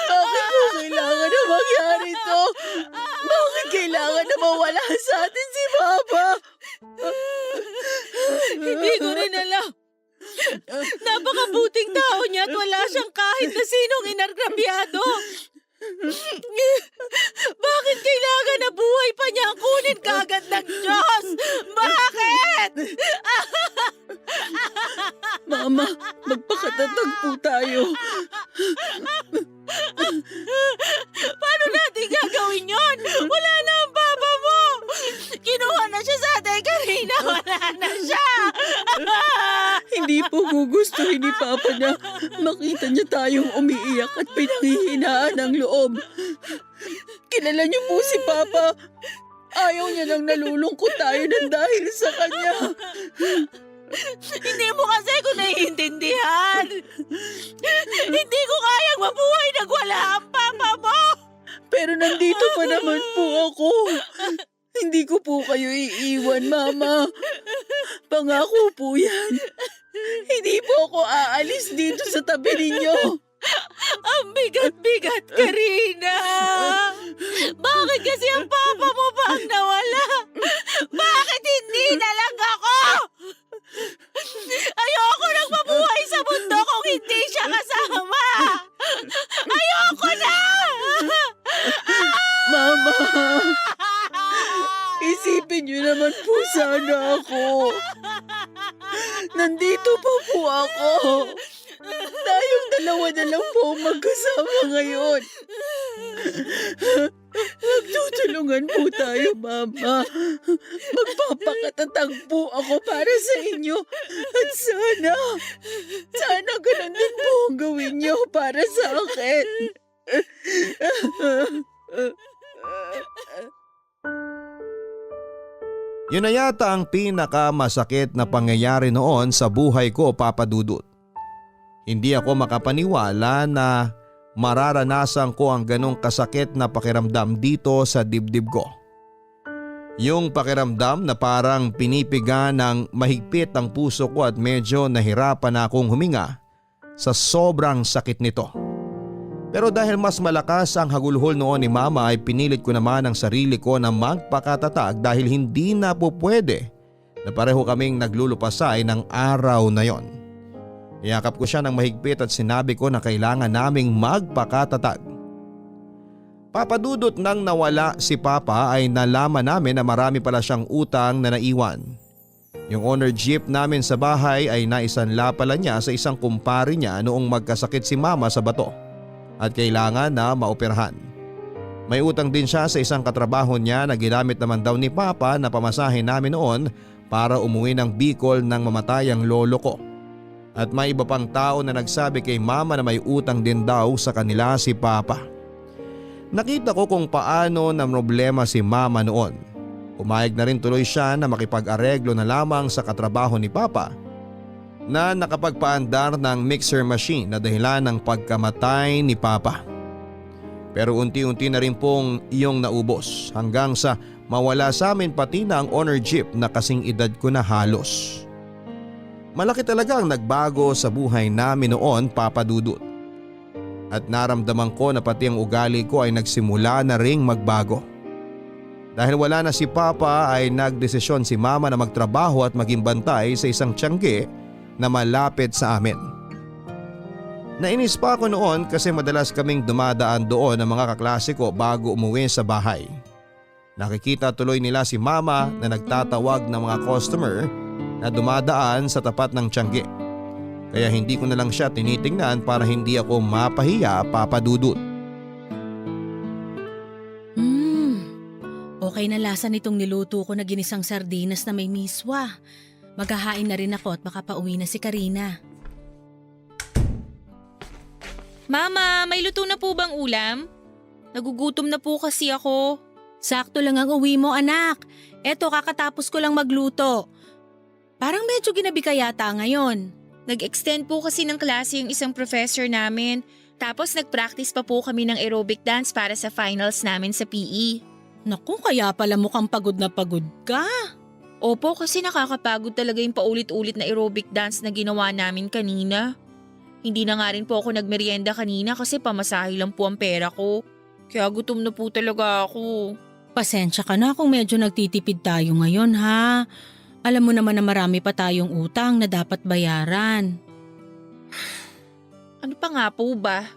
Bakit po kailangan na mangyari to? Bakit kailangan na mawala sa atin si Papa? Hindi ko rin alam. Napakabuting tao niya at wala siyang kahit na sinong inargrabyado. Bakit kailangan na buhay pa niya ang kunin kaagad ng Diyos? Bakit? Mama, magpakatatag po tayo. Paano natin gagawin yon? Wala na ang papa mo! Kinuha na siya sa atin, Karina! Wala na siya! Hindi po gugustuhin ni Papa na makita niya tayong umiiyak at pinanghihinaan ng loob. Kilala niyo po si Papa. Ayaw niya nang nalulungkot tayo ng dahil sa kanya. Hindi mo kasi ko naiintindihan. Hindi ko kayang mabuhay nang wala ang papa mo. Pero nandito pa naman po ako. Hindi ko po kayo iiwan, Mama. Pangako po yan. Hindi po ako aalis dito sa tabi ninyo. Ang bigat-bigat, Karina. Bakit kasi ang papa mo pa ang nawala? Bakit hindi na lang ako? Ayoko nang mabuhay sa mundo kung hindi siya kasama. Ayoko na! Mama, isipin niyo naman po sana ako. Nandito pa po ako. Tayong dalawa na lang po magkasama ngayon. Magtutulungan po tayo, Mama. Magpapakatatag po ako para sa inyo. At sana ganun din po ang gawin niyo para sa akin. Yun na yata ang pinakamasakit na pangyayari noon sa buhay ko, Papa Dudut. Hindi ako makapaniwala na mararanasan ko ang ganong kasakit na pakiramdam dito sa dibdib ko. Yung pakiramdam na parang pinipiga ng mahigpit ang puso ko at medyo nahirapan na akong huminga sa sobrang sakit nito. Pero dahil mas malakas ang hagulhol noon ni Mama ay pinilit ko naman ang sarili ko na magpakatatag dahil hindi na po pwede na pareho kaming naglulupasay ng araw na yon. Niyakap ko siya ng mahigpit at sinabi ko na kailangan naming magpakatatag. Papadudot nang nawala si Papa ay nalaman namin na marami pala siyang utang na naiwan. Yung owner jeep namin sa bahay ay naisanla pala niya sa isang kumpare niya noong magkasakit si Mama sa bato at kailangan na maoperahan. May utang din siya sa isang katrabaho niya na ginamit naman daw ni Papa na pamasahe namin noon para umuwi ng Bicol nang mamatay ang lolo ko. At may iba pang tao na nagsabi kay mama na may utang din daw sa kanila si Papa. Nakita ko kung paano na problema si mama noon. Umayag na rin tuloy siya na makipag-areglo na lamang sa katrabaho ni Papa na nakapagpaandar ng mixer machine na dahilan ng pagkamatay ni Papa. Pero unti-unti na rin pong iyong naubos hanggang sa mawala sa amin pati na ang honor jeep na kasing edad ko na halos. Malaki talaga ang nagbago sa buhay namin noon, Papa Dudut. At naramdaman ko na pati ang ugali ko ay nagsimula na ring magbago. Dahil wala na si Papa ay nagdesisyon si Mama na magtrabaho at maging bantay sa isang tiyangge na malapit sa amin. Nainis pa ako noon kasi madalas kaming dumadaan doon ng mga kaklase ko bago umuwi sa bahay. Nakikita tuloy nila si Mama na nagtatawag ng mga customer na dumadaan sa tapat ng tiyangge. Kaya hindi ko na lang siya tinitingnan para hindi ako mapahiya, Papa Dudut. Okay na lasa nitong niluto ko na ginisang sardinas na may miswa. Maghahain na rin ako at makapauwi na si Karina. Mama, may luto na po bang ulam? Nagugutom na po kasi ako. Sakto lang ang uwi mo, anak. Eto, kakatapos ko lang magluto. Parang medyo ginabi ka yata ngayon. Nag-extend po kasi ng klase yung isang professor namin. Tapos nag-practice pa po kami ng aerobic dance para sa finals namin sa PE. Naku, kaya pala mukhang pagod na pagod ka. Opo, kasi nakakapagod talaga yung paulit-ulit na aerobic dance na ginawa namin kanina. Hindi na nga rin po ako nagmerienda kanina kasi pamasahe lang po ang pera ko. Kaya gutom na po talaga ako. Pasensya ka na kung medyo nagtitipid tayo ngayon, ha? Alam mo naman na marami pa tayong utang na dapat bayaran. Ano pa nga po ba?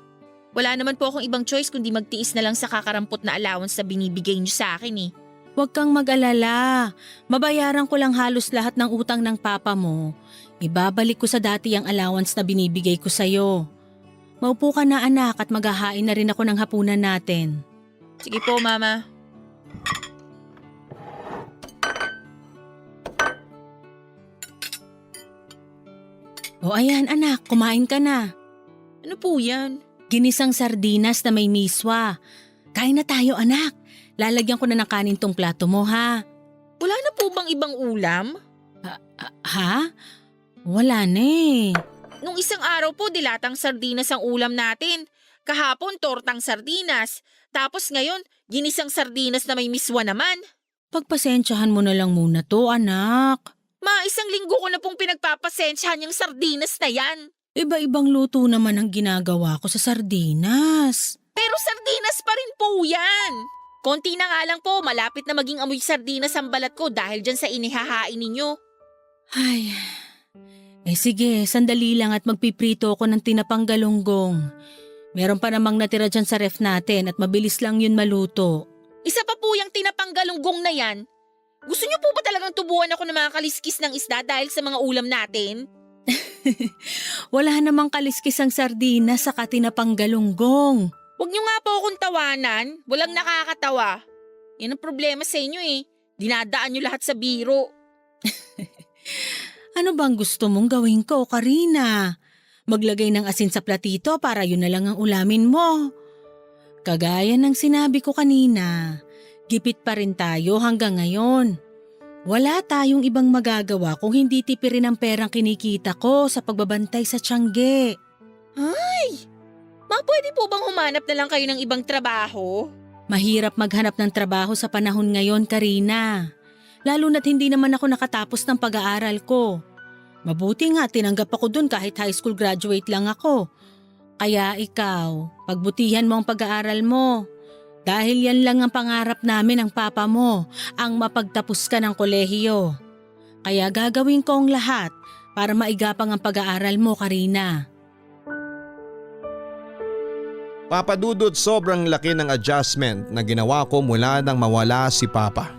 Wala naman po akong ibang choice kundi magtiis na lang sa kakarampot na allowance na binibigay niyo sa akin eh. Huwag kang mag-alala. Mabayaran ko lang halos lahat ng utang ng papa mo. Ibabalik ko sa dati ang allowance na binibigay ko sa'yo. Maupo ka na anak at maghahain na rin ako ng hapunan natin. Sige po, Mama. O ayan anak, kumain ka na. Ano po yan? Ginisang sardinas na may miswa. Kain na tayo anak. Lalagyan ko na ng kanin tong plato mo ha. Wala na po bang ibang ulam? Ha? Wala na eh. Nung isang araw po dilatang sardinas ang ulam natin. Kahapon tortang sardinas. Tapos ngayon ginisang sardinas na may miswa naman. Pagpasensyahan mo na lang muna to anak. Isang linggo ko na pong pinagpapasensyahan yung sardinas na yan. Iba-ibang luto naman ang ginagawa ko sa sardinas. Pero sardinas pa rin po yan. Konti na nga lang po, malapit na maging amoy sardinas ang balat ko dahil dyan sa inihahain ninyo. Ay, sige, sandali lang at magpiprito ako ng tinapang galunggong. Meron pa namang natira dyan sa ref natin at mabilis lang yun maluto. Isa pa po yung tinapang galunggong na yan. Gusto niyo po ba talagang tubuan ako ng mga kaliskis ng isda dahil sa mga ulam natin? Wala namang kaliskis ang sardinas sa tinapang galunggong. Huwag niyo nga po akong tawanan. Walang nakakatawa. Yan ang problema sa inyo eh. Dinadaan niyo lahat sa biro. Ano bang gusto mong gawin ko, Karina? Maglagay ng asin sa platito para yun na lang ang ulamin mo. Kagaya ng sinabi ko kanina, gipit pa rin tayo hanggang ngayon. Wala tayong ibang magagawa kung hindi tipirin ang perang kinikita ko sa pagbabantay sa tiyangge. Ay! Pwede po bang humanap na lang kayo ng ibang trabaho? Mahirap maghanap ng trabaho sa panahon ngayon, Karina. Lalo na't hindi naman ako nakatapos ng pag-aaral ko. Mabuti nga tinanggap ako dun kahit high school graduate lang ako. Kaya ikaw, pagbutihan mo ang pag-aaral mo. Dahil yan lang ang pangarap namin ng papa mo, ang mapagtapos ka ng kolehiyo. Kaya gagawin ko ang lahat para maigapang ang pag-aaral mo, Karina. Papa Dudut, sobrang laki ng adjustment na ginawa ko mula nang mawala si Papa.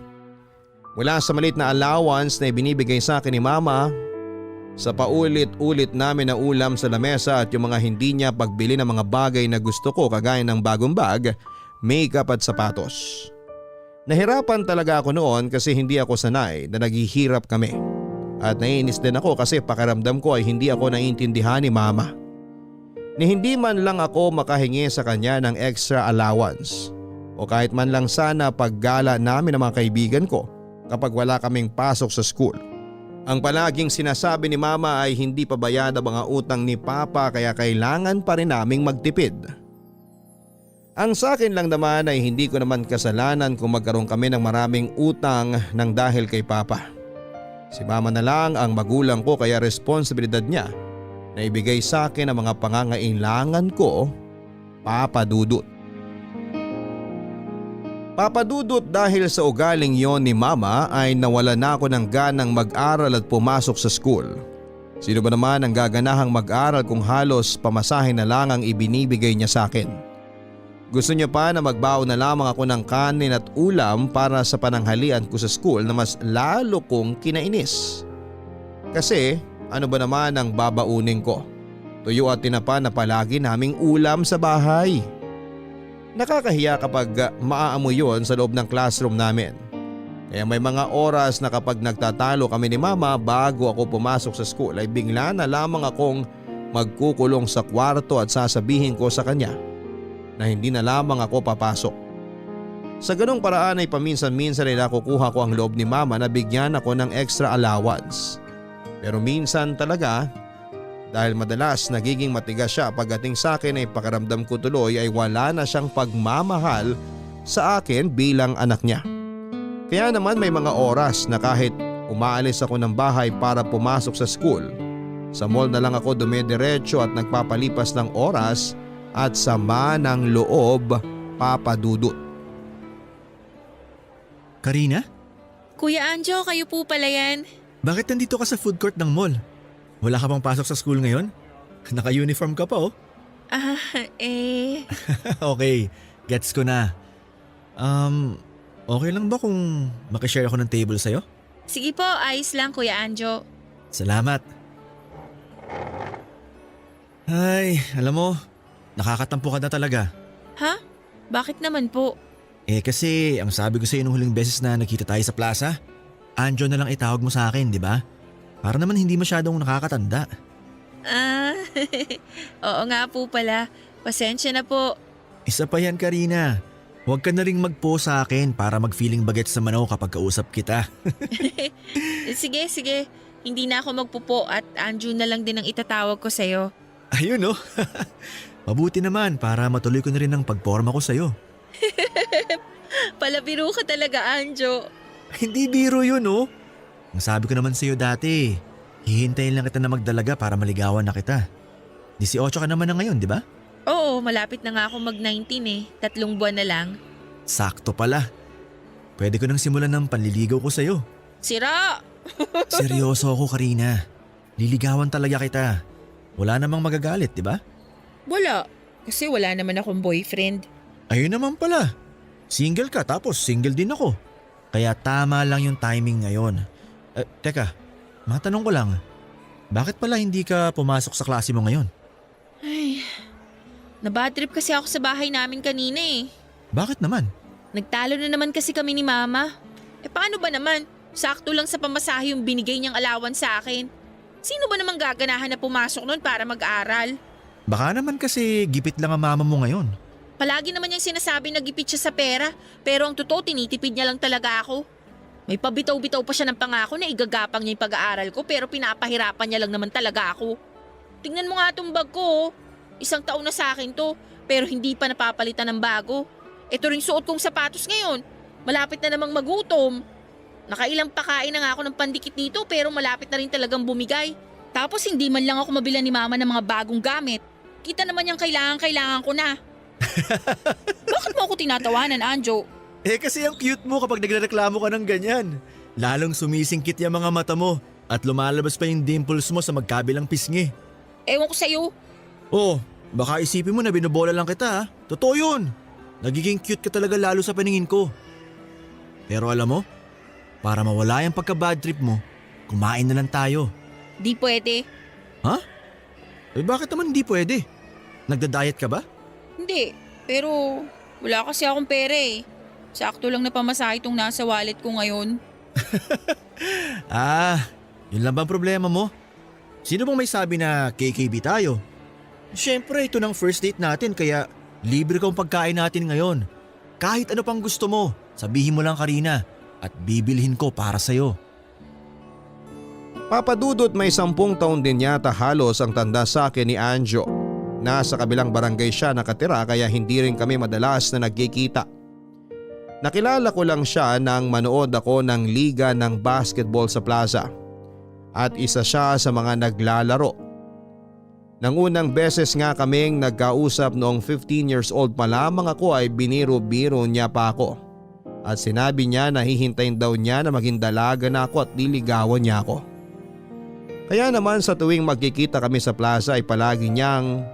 Mula sa maliit na allowance na ibinibigay sa akin ni Mama, sa paulit-ulit namin na ulam sa lamesa at yung mga hindi niya pagbili ng mga bagay na gusto ko kagaya ng bagong bag, makeup at sapatos. Nahirapan talaga ako noon kasi hindi ako sanay na naghihirap kami. At naiinis din ako kasi pakiramdam ko ay hindi ako naiintindihan ni mama. Ni hindi man lang ako makahingi sa kanya ng extra allowance o kahit man lang sana paggala namin ng mga kaibigan ko kapag wala kaming pasok sa school. Ang palaging sinasabi ni mama ay hindi pa bayad ang mga utang ni papa kaya kailangan pa rin naming magtipid. Ang sa akin lang naman ay hindi ko naman kasalanan kung magkaroon kami ng maraming utang nang dahil kay papa. Si mama na lang ang magulang ko kaya responsibilidad niya na ibigay sa akin ang mga pangangailangan ko, Papa Dudut. Papa Dudut, dahil sa ugaling yon ni mama ay nawala na ako ng ganang mag-aral at pumasok sa school. Sino ba naman ang gaganahang mag-aral kung halos pamasahe na lang ang ibinibigay niya sa akin? Gusto niya pa na magbaon na lamang ako ng kanin at ulam para sa pananghalian ko sa school na mas lalo kong kinainis. Kasi ano ba naman ang babaunin ko? Tuyo at tinapa na palagi naming ulam sa bahay. Nakakahiya kapag maaamoy yon sa loob ng classroom namin. Kaya may mga oras na kapag nagtatalo kami ni mama bago ako pumasok sa school ay bigla na lamang akong magkukulong sa kwarto at sasabihin ko sa kanya na hindi na lamang ako papasok. Sa ganong paraan ay paminsan-minsan ay nakukuha ko ang loob ni mama na bigyan ako ng extra allowance. Pero minsan talaga, dahil madalas nagiging matigas siya pagdating sa akin ay pakiramdam ko tuloy ay wala na siyang pagmamahal sa akin bilang anak niya. Kaya naman may mga oras na kahit umaalis ako ng bahay para pumasok sa school, sa mall na lang ako dumidiretso at nagpapalipas ng oras at sama ng loob, Papa Dudut. Karina? Kuya Anjo, kayo po pala yan. Bakit nandito ka sa food court ng mall? Wala ka bang pasok sa school ngayon? Naka-uniform ka pa oh. Okay, gets ko na. Okay lang ba kung makishare ako ng table sa'yo? Sige po, ayos lang Kuya Anjo. Salamat. Ay, alam mo, nakakatampo ka na talaga. Ha? Bakit naman po? Kasi ang sabi ko sa'yo nung huling beses na nagkita tayo sa plaza, Anjo na lang itawag mo sa akin, di ba? Para naman hindi masyadong nakakatanda. Oo nga po pala. Pasensya na po. Isa pa yan, Karina. Huwag ka na ring magpo sa akin para mag-feeling bagets sa manaw kapag kausap kita. Sige. Hindi na ako magpupo at Anjo na lang din ang itatawag ko sa'yo. Ayun oh. Mabuti naman para matuloy ko na rin ang pagporma ko sa'yo. Palabiro ka talaga, Anjo. Hindi biro yun oh. Ang sabi ko naman sa'yo dati, hihintayin lang kita na magdalaga para maligawan na kita. 18 ka naman na ngayon, di ba? Oo, malapit na nga ako mag-19 eh. 3 buwan na lang. Sakto pala. Pwede ko nang simulan ng panliligaw ko sa'yo. Sira! Seryoso ako, Karina. Liligawan talaga kita. Wala namang magagalit, di ba? Wala. Kasi wala naman akong boyfriend. Ayun naman pala. Single ka tapos single din ako. Kaya tama lang yung timing ngayon. Teka, matanong ko lang. Bakit pala hindi ka pumasok sa klase mo ngayon? Ay, nabadtrip kasi ako sa bahay namin kanina eh. Bakit naman? Nagtalo na naman kasi kami ni Mama. Paano ba naman? Sakto lang sa pamasahe yung binigay niyang allowance sa akin. Sino ba namang gaganahan na pumasok nun para mag-aral? Baka naman kasi gipit lang ang mama mo ngayon. Palagi naman niyang sinasabi na gipit siya sa pera, pero ang totoo tinitipid niya lang talaga ako. May pabitaw-bitaw pa siya ng pangako na igagapang niya yung pag-aaral ko pero pinapahirapan niya lang naman talaga ako. Tingnan mo nga itong bag ko. 1 taon na sa akin to, pero hindi pa napapalitan ng bago. Ito ring suot kong sapatos ngayon. Malapit na namang magutom. Nakailang pakain na nga ako ng pandikit dito pero malapit na rin talagang bumigay. Tapos hindi man lang ako mabila ni Mama ng mga bagong gamit. Kita naman yung kailangan ko na. Bakit mo ako tinatawanan, Anjo? Kasi ang cute mo kapag nagrereklamo ka ng ganyan. Lalong sumisingkit yung mga mata mo at lumalabas pa yung dimples mo sa magkabilang pisngi. Ewan ko sa'yo. Oh, baka isipin mo na binobola lang kita ha. Totoo yun. Nagiging cute ka talaga lalo sa paningin ko. Pero alam mo, para mawala yung pagka-bad trip mo, kumain na lang tayo. Di pwede. Ha? Bakit naman hindi pwede? Nagda-diet ka ba? Hindi, pero wala kasi akong pera eh. Sakto lang na pamasahe itong nasa wallet ko ngayon. Yun lang bang problema mo? Sino bang may sabi na KKB tayo? Siyempre, ito ng first date natin kaya libre kong pagkain natin ngayon. Kahit ano pang gusto mo, sabihin mo lang Karina at bibilhin ko para sa'yo. Papa Dudut, may 10 taon din yata halos ang tanda sa akin ni Anjo. Nasa kabilang barangay siya nakatira kaya hindi rin kami madalas na nagkikita. Nakilala ko lang siya nang manood ako ng liga ng basketball sa plaza. At isa siya sa mga naglalaro. Nang unang beses nga kaming nagkausap noong 15 years old pa lamang ako ay biniro-biro niya pa ako. At sinabi niya na hihintayin daw niya na maging dalaga na ako at liligawan niya ako. Kaya naman sa tuwing magkikita kami sa plaza ay palagi niyang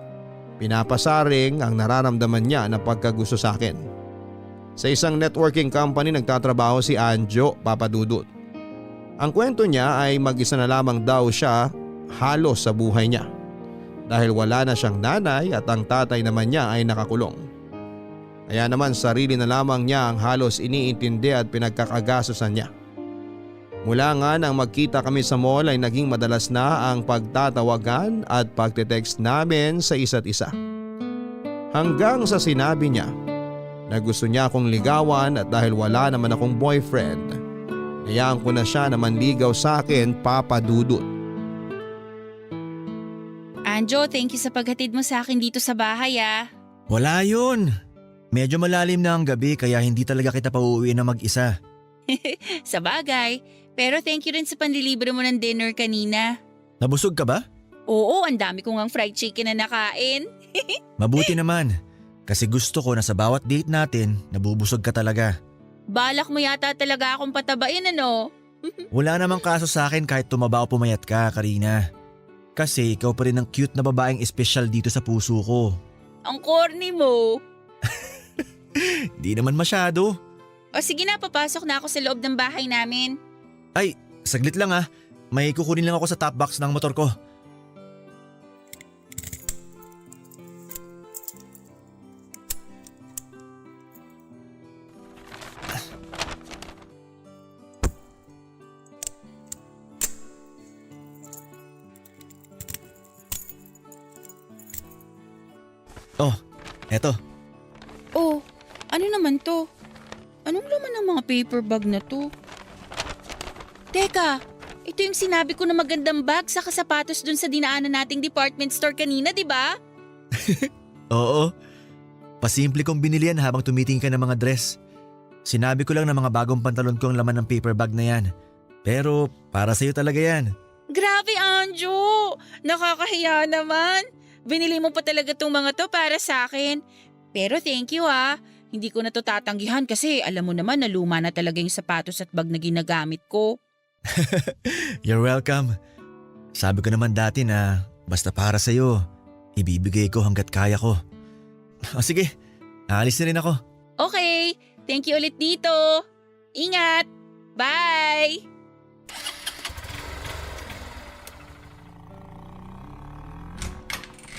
pinapasaring ang nararamdaman niya na pagkagusto sa akin. Sa isang networking company nagtatrabaho si Anjo, Papa Dudut. Ang kwento niya ay mag-isa na lamang daw siya halos sa buhay niya. Dahil wala na siyang nanay at ang tatay naman niya ay nakakulong. Kaya naman sarili na lamang niya ang halos iniintindi at pinagkakagastusan niya. Mula nga nang magkita kami sa mall ay naging madalas na ang pagtatawagan at pagte-text namin sa isa't isa. Hanggang sa sinabi niya na gusto niya akong ligawan at dahil wala naman akong boyfriend, hayaan ko na siya na manligaw sa akin, Papa Dudut. Anjo, thank you sa paghatid mo sa akin dito sa bahay ah. Wala yun. Medyo malalim na ang gabi kaya hindi talaga kita pauuwiin na mag-isa. Sa bagay. Pero thank you rin sa panlilibre mo ng dinner kanina. Nabusog ka ba? Oo, ang dami ko ngang fried chicken na nakain. Mabuti naman. Kasi gusto ko na sa bawat date natin, nabubusog ka talaga. Balak mo yata talaga akong patabain ano? Wala namang kaso sa akin kahit tumaba o pumayat ka, Karina. Kasi ikaw pa rin ang cute na babaeng espesyal dito sa puso ko. Ang corny mo. Di naman masyado. O sige na, papasok na ako sa loob ng bahay namin. Ay, saglit lang ah. May kukunin lang ako sa top box ng motor ko. Oh, eto. Oh, ano naman to? Anong laman ng mga paper bag na to? Teka, ito yung sinabi ko na magandang bag sa sapatos dun sa dinaanan nating department store kanina, di ba? Oo. Pasimple kong binili yan habang tumitingin ka ng mga dress. Sinabi ko lang na mga bagong pantalon ko ang laman ng paper bag na yan. Pero para sa'yo talaga yan. Grabe, Anjo! Nakakahiya naman. Binili mo pa talaga tong mga to para sa akin. Pero thank you ah. Hindi ko na to tatanggihan kasi alam mo naman na luma na talaga yung sapatos at bag na ginagamit ko. You're welcome. Sabi ko naman dati na basta para sa'yo, ibibigay ko hanggat kaya ko. O sige, aalis na rin ako. Okay, thank you ulit dito. Ingat! Bye!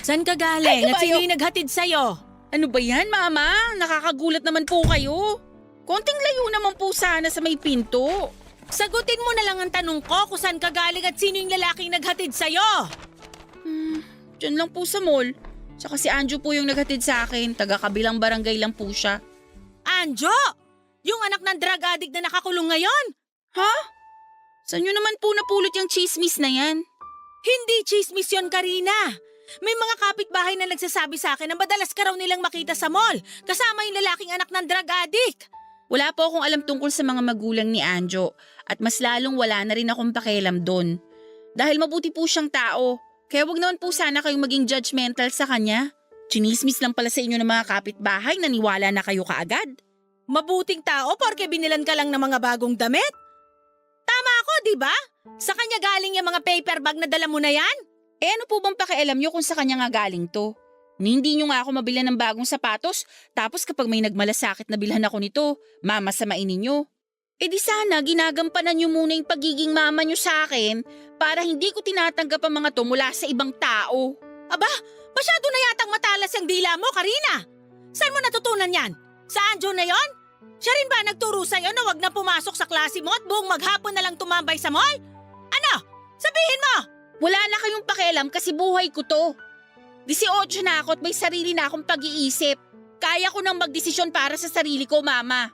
Saan ka galing? At sino yung naghatid sa'yo? Ano ba yan, Mama? Nakakagulat naman po kayo. Konting layo naman po sana sa may pinto. Sagutin mo na lang ang tanong ko kung saan ka galing at sino yung lalaking naghatid sa'yo. Diyan lang po sa mall. Tsaka si Anjo po yung naghatid sa akin. Taga-kabilang barangay lang po siya. Anjo! Yung anak ng drug addict na nakakulong ngayon? Ha? Saan nyo naman po napulot yung chismis na yan? Hindi chismis yun, Karina. May mga kapitbahay na nagsasabi sa akin na madalas ka raw nilang makita sa mall, kasama yung lalaking anak ng drug addict. Wala po akong alam tungkol sa mga magulang ni Anjo at mas lalong wala na rin akong pakialam doon. Dahil mabuti po siyang tao, kaya wag naman po sana kayong maging judgmental sa kanya. Chinismis lang pala sa inyo ng mga kapitbahay, naniwala na kayo kaagad. Mabuting tao porque binilan ka lang ng mga bagong damit? Tama ako, di ba? Sa kanya galing yung mga paper bag na dala mo na yan? Ano po bang pakialam nyo kung sa kanya nga galing to? Hindi nyo nga ako mabilhan ng bagong sapatos, tapos kapag may nagmalasakit na bilhan ako nito, mamasamain ninyo. Di sana ginagampanan nyo muna yung pagiging mama nyo sa akin para hindi ko tinatanggap ang mga to mula sa ibang tao. Aba, masyado na yatang matalas ang dila mo, Karina. Saan mo natutunan yan? Sa Anjo na yon? Siya rin ba nagturo sa'yo na wag na pumasok sa klase mo at buong maghapon na lang tumambay sa mall? Ano? Sabihin mo! Wala na kayong pakialam kasi buhay ko to. 18 na ako at may sarili na akong pag-iisip. Kaya ko nang magdesisyon para sa sarili ko, Mama.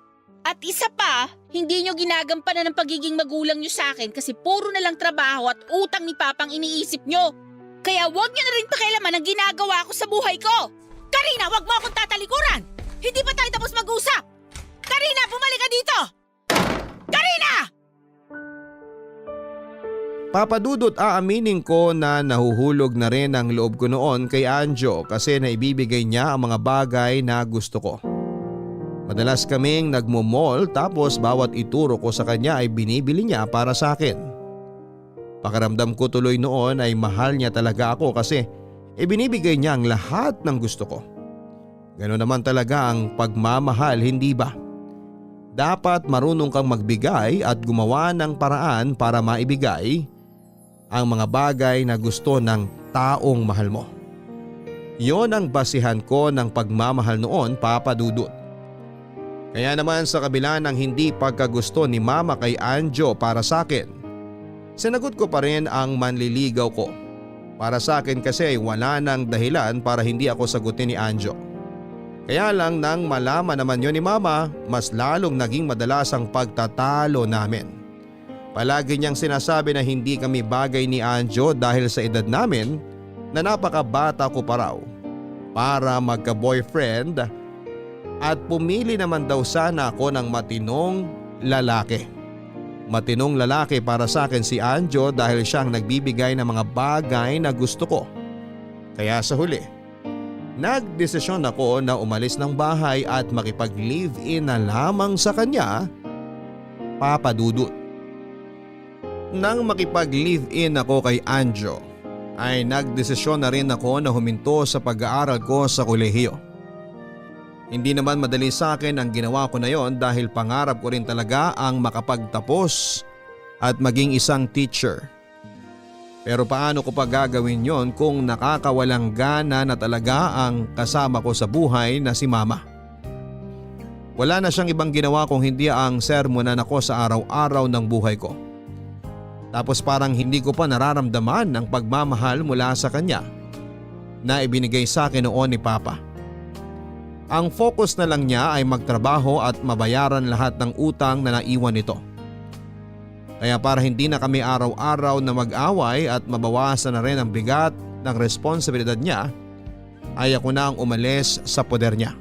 At isa pa, hindi nyo ginagampanan ng pagiging magulang nyo sa akin kasi puro na lang trabaho at utang ni Papang iniisip nyo. Kaya wag nyo na rin pakialaman ang ginagawa ko sa buhay ko. Karina, wag mo akong tatalikuran! Hindi pa tayo tapos mag-usap! Karina, bumalik ka dito! Karina! Papa Dudut, aaminin ko na nahuhulog na rin ang loob ko noon kay Anjo kasi naibibigay niya ang mga bagay na gusto ko. Madalas kaming nagmo-mall tapos bawat ituro ko sa kanya ay binibili niya para sa akin. Pakiramdam ko tuloy noon ay mahal niya talaga ako kasi ibinibigay niya ang lahat ng gusto ko. Ganoon naman talaga ang pagmamahal, hindi ba? Dapat marunong kang magbigay at gumawa ng paraan para maibigay ang mga bagay na gusto ng taong mahal mo. Yon ang basihan ko ng pagmamahal noon, Papa Dudut. Kaya naman sa kabila ng hindi pagkagusto ni Mama kay Anjo para sa akin, sinagot ko pa rin ang manliligaw ko. Para sa akin kasi ay wala nang dahilan para hindi ako sagutin ni Anjo. Kaya lang nang malaman naman yon ni Mama, mas lalong naging madalas ang pagtatalo namin. Palagi niyang sinasabi na hindi kami bagay ni Anjo dahil sa edad namin na napakabata ko pa raw para magka-boyfriend at pumili naman daw sana ako ng matinong lalaki. Matinong lalaki para sa akin si Anjo dahil siyang nagbibigay ng mga bagay na gusto ko. Kaya sa huli, nagdesisyon ako na umalis ng bahay at makipag-live-in na lamang sa kanya, Papa Dudut. Nang makipag-live-in ako kay Anjo, ay nagdesisyon na rin ako na huminto sa pag-aaral ko sa kolehiyo. Hindi naman madali sa akin ang ginawa ko na yon dahil pangarap ko rin talaga ang makapagtapos at maging isang teacher. Pero paano ko pa gagawin yon kung nakakawalang gana na talaga ang kasama ko sa buhay na si Mama? Wala na siyang ibang ginawa kung hindi ang sermonan ako sa araw-araw ng buhay ko. Tapos parang hindi ko pa nararamdaman ang pagmamahal mula sa kanya na ibinigay sa akin noon ni Papa. Ang focus na lang niya ay magtrabaho at mabayaran lahat ng utang na naiwan nito. Kaya para hindi na kami araw-araw na mag-away at mabawasan na rin ang bigat ng responsibilidad niya, ay ako na ang umalis sa poder niya.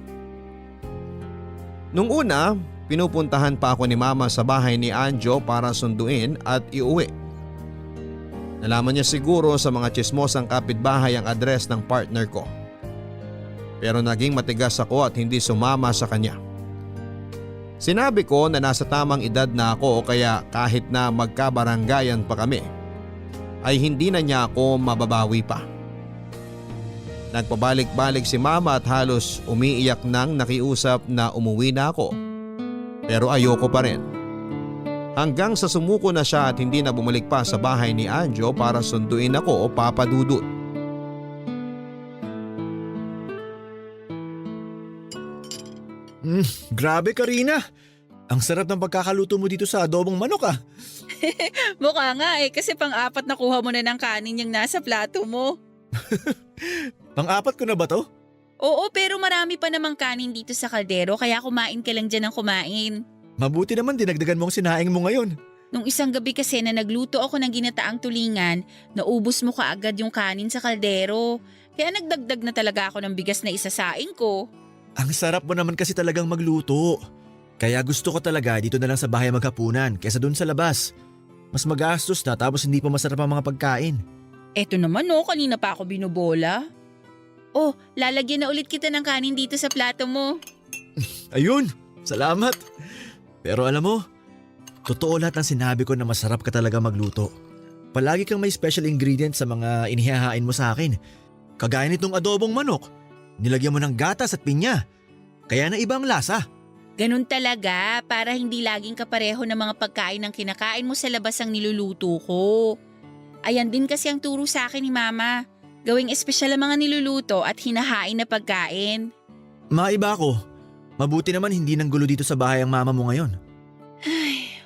Nung una, pinupuntahan pa ako ni Mama sa bahay ni Anjo para sunduin at iuwi. Nalaman niya siguro sa mga tsismosang kapitbahay ang address ng partner ko. Pero naging matigas ako at hindi sumama sa kanya. Sinabi ko na nasa tamang edad na ako kaya kahit na magkabaranggayan pa kami, ay hindi na niya ako mababawi pa. Nagpabalik-balik si Mama at halos umiiyak nang nakiusap na umuwi na ako. Pero ayoko pa rin. Hanggang sa sumuko na siya at hindi na bumalik pa sa bahay ni Anjo para sunduin ako, Papa Dudut. Grabe Karina! Ang sarap ng pagkakaluto mo dito sa adobong manok ah. Mukha nga kasi pang-apat na kuha mo na ng kanin yung nasa plato mo. Pang-apat ko na ba to? Oo, pero marami pa namang kanin dito sa kaldero kaya kumain ka lang dyan ng kumain. Mabuti naman dinagdagan mong sinaing mo ngayon. Nung isang gabi kasi na nagluto ako ng ginataang tulingan, naubos mo kaagad yung kanin sa kaldero. Kaya nagdagdag na talaga ako ng bigas na isasaing ko. Ang sarap mo naman kasi talagang magluto. Kaya gusto ko talaga dito na lang sa bahay maghapunan kaysa dun sa labas. Mas magastos na tapos hindi pa masarap ang mga pagkain. Eto naman kanina pa ako binubola. Oh, lalagyan na ulit kita ng kanin dito sa plato mo. Ayun, salamat. Pero alam mo, totoo lahat ng sinabi ko na masarap ka talaga magluto. Palagi kang may special ingredient sa mga inihahain mo sa akin. Kagaya nitong adobong manok, nilagyan mo ng gatas at pinya. Kaya na ibang lasa. Ganun talaga para hindi laging kapareho ng mga pagkain ng kinakain mo sa labas ang niluluto ko. Ayan din kasi ang turo sa akin ni Mama. Gawing espesyal ang mga niluluto at hinahain na pagkain. Maiba ako. Mabuti naman hindi nang gulo dito sa bahay ang mama mo ngayon.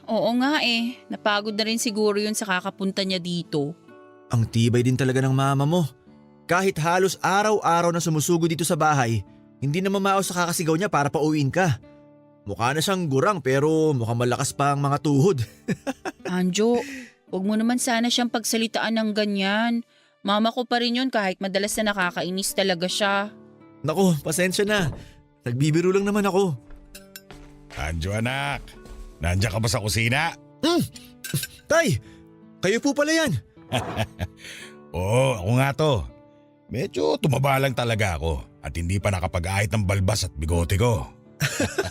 Oo nga eh. Napagod na rin siguro yun sa kakapunta niya dito. Ang tibay din talaga ng mama mo. Kahit halos araw-araw na sumusugod dito sa bahay, hindi na mamaos sa kakasigaw niya para pauwiin ka. Mukha na siyang gurang pero mukhang malakas pa ang mga tuhod. Anjo, huwag mo naman sana siyang pagsalitaan ng ganyan. Mama ko pa rin yun kahit madalas na nakakainis talaga siya. Naku, pasensya na. Nagbibiro lang naman ako. Anjo anak, nandiyan ka ba sa kusina? Tay, kayo po pala yan. Oo, ako nga to. Medyo tumaba lang talaga ako at hindi pa nakapag-ahit ng balbas at bigote ko.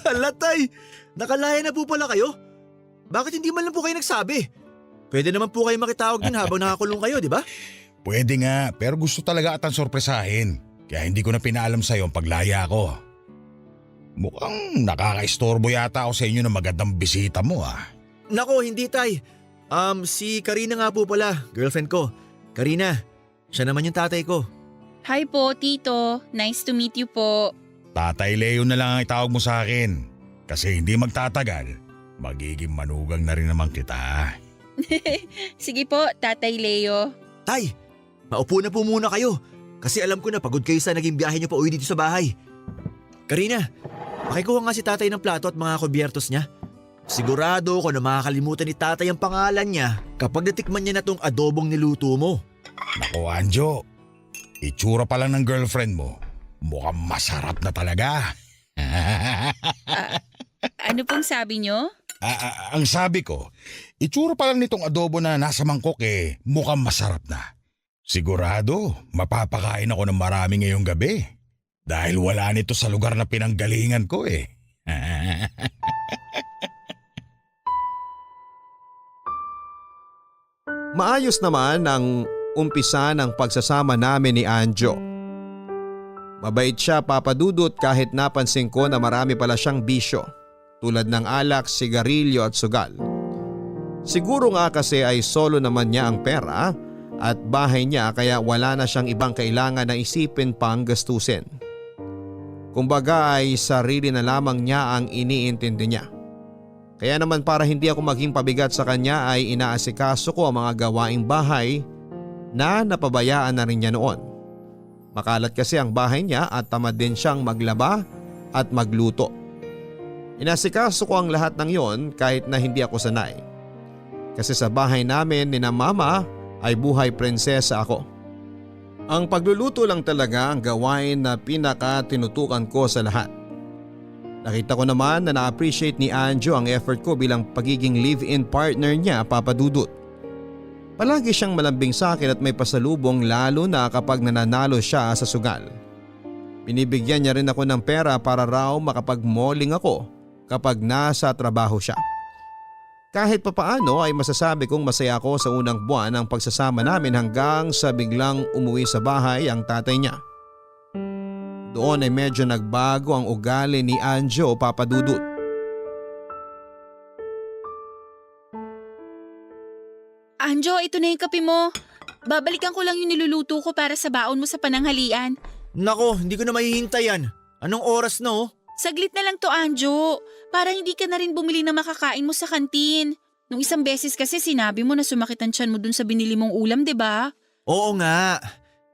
Hala tay, nakalaya na po pala kayo? Bakit hindi man lang po kayo nagsabi? Pwede naman po kayo makitawag din habang nakakulong kayo, di ba? Pwede nga, pero gusto talaga atang sorpresahin. Kaya hindi ko na pinaalam sa'yo ang paglaya ko. Mukhang nakakaistorbo yata ako sa inyo ng magandang bisita mo ah. Nako, hindi tay. Si Karina nga po pala, girlfriend ko. Karina, siya naman yung tatay ko. Hi po, Tito. Nice to meet you po. Tatay Leo na lang ang itawag mo sa akin. Kasi hindi magtatagal, magiging manugang na rin naman kita. Sige po, Tatay Leo. Tay, maupo na po muna kayo. Kasi alam ko na pagod kayo sa naging biyahe niyo pa uwi dito sa bahay. Karina, pakikuha nga si tatay ng plato at mga kubyertos niya. Sigurado ko na makakalimutan ni tatay ang pangalan niya kapag natikman niya na tong adobong niluto mo. Naku Anjo, itsura pa lang ng girlfriend mo, mukhang masarap na talaga. Ano pong sabi niyo? Ang sabi ko, itsura pa lang nitong adobo na nasa mangkok mukhang masarap na. Sigurado, mapapakain ako ng marami ngayong gabi. Dahil wala nito sa lugar na pinanggalingan ko Maayos naman ang umpisa ng pagsasama namin ni Anjo. Mabait siya papadudot kahit napansin ko na marami pala siyang bisyo tulad ng alak, sigarilyo at sugal. Siguro nga kasi ay solo naman niya ang pera at bahay niya kaya wala na siyang ibang kailangan na isipin pang gastusin. Kumbaga ay sarili na lamang niya ang iniintindi niya. Kaya naman para hindi ako maging pabigat sa kanya ay inaasikaso ko ang mga gawaing bahay na napabayaan na rin niya noon. Makalat kasi ang bahay niya at tamad din siyang maglaba at magluto. Inasikaso ko ang lahat ng yon kahit na hindi ako sanay. Kasi sa bahay namin ni na mama ay buhay prinsesa ako. Ang pagluluto lang talaga ang gawain na pinaka-tinutukan ko sa lahat. Nakita ko naman na na-appreciate ni Anjo ang effort ko bilang pagiging live-in partner niya, Papa Dudut. Palagi siyang malambing sa akin at may pasalubong lalo na kapag nananalo siya sa sugal. Binibigyan niya rin ako ng pera para raw makapag-malling ako kapag nasa trabaho siya. Kahit papaano ay masasabi kong masaya ako sa unang buwan ng pagsasama namin hanggang sa biglang umuwi sa bahay ang tatay niya. Doon ay medyo nagbago ang ugali ni Anjo, Papa Dudut. Anjo, ito na yung kape mo. Babalikan ko lang yung niluluto ko para sa baon mo sa pananghalian. Nako, hindi ko na mahihintay yan. Anong oras na oh? Saglit na lang to, Anjo. Para hindi ka na rin bumili ng makakain mo sa kantin. Nung isang beses kasi sinabi mo na sumakit ang tiyan mo dun sa binili mong ulam, 'di ba? Oo nga.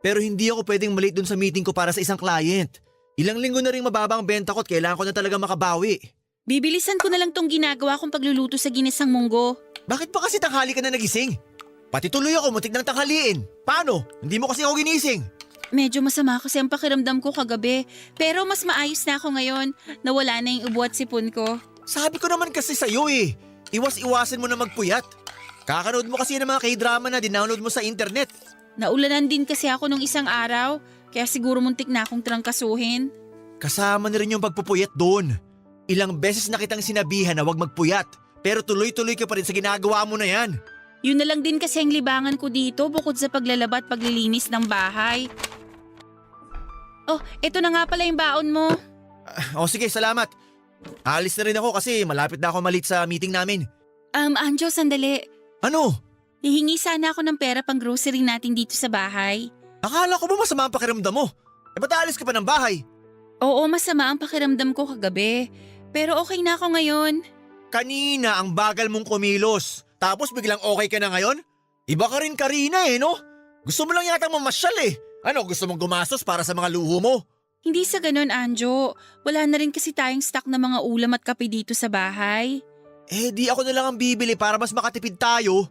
Pero hindi ako pwedeng malate dun sa meeting ko para sa isang client. Ilang linggo na rin mababa ang benta ko at kailangan ko na talaga makabawi. Bibilisan ko na lang tong ginagawa kong pagluluto sa ginisang munggo. Bakit pa kasi tanghali ka na nagising? Pati tuloy ako muntik ng tanghaliin. Paano? Hindi mo kasi ako ginising. Medyo masama kasi ang pakiramdam ko kagabi. Pero mas maayos na ako ngayon. Nawala na yung ubo at sipon ko. Sabi ko naman kasi sa'yo Iwas-iwasan mo na magpuyat. Kakanood mo kasi ng mga K-drama na dinownload mo sa internet. Naulanan din kasi ako nung isang araw. Kaya siguro muntik na akong trangkasuhin. Kasama na rin yung pagpupuyat doon. Ilang beses na kitang sinabihan na huwag magpuyat. Pero tuloy-tuloy ka pa rin sa ginagawa mo na yan. Yun na lang din kasi ang libangan ko dito bukod sa paglalaba at paglilinis ng bahay. Oh, eto na nga pala yung baon mo. Sige, salamat. Aalis na rin ako kasi malapit na ako malit sa meeting namin. Anjo, sandali. Ano? Hihingi sana ako ng pera pang grocery natin dito sa bahay. Akala ko ba masama ang pakiramdam mo? Ba't aalis ka pa ng bahay? Oo, masama ang pakiramdam ko kagabi. Pero okay na ako ngayon. Kanina ang bagal mong kumilos. Tapos biglang okay ka na ngayon? Iba ka rin Karina no? Gusto mo lang yata mamasyal Ano, gusto mong gumastos para sa mga luho mo? Hindi sa ganun, Anjo. Wala na rin kasi tayong stock na mga ulam at kape dito sa bahay. Di ako na lang ang bibili para mas makatipid tayo.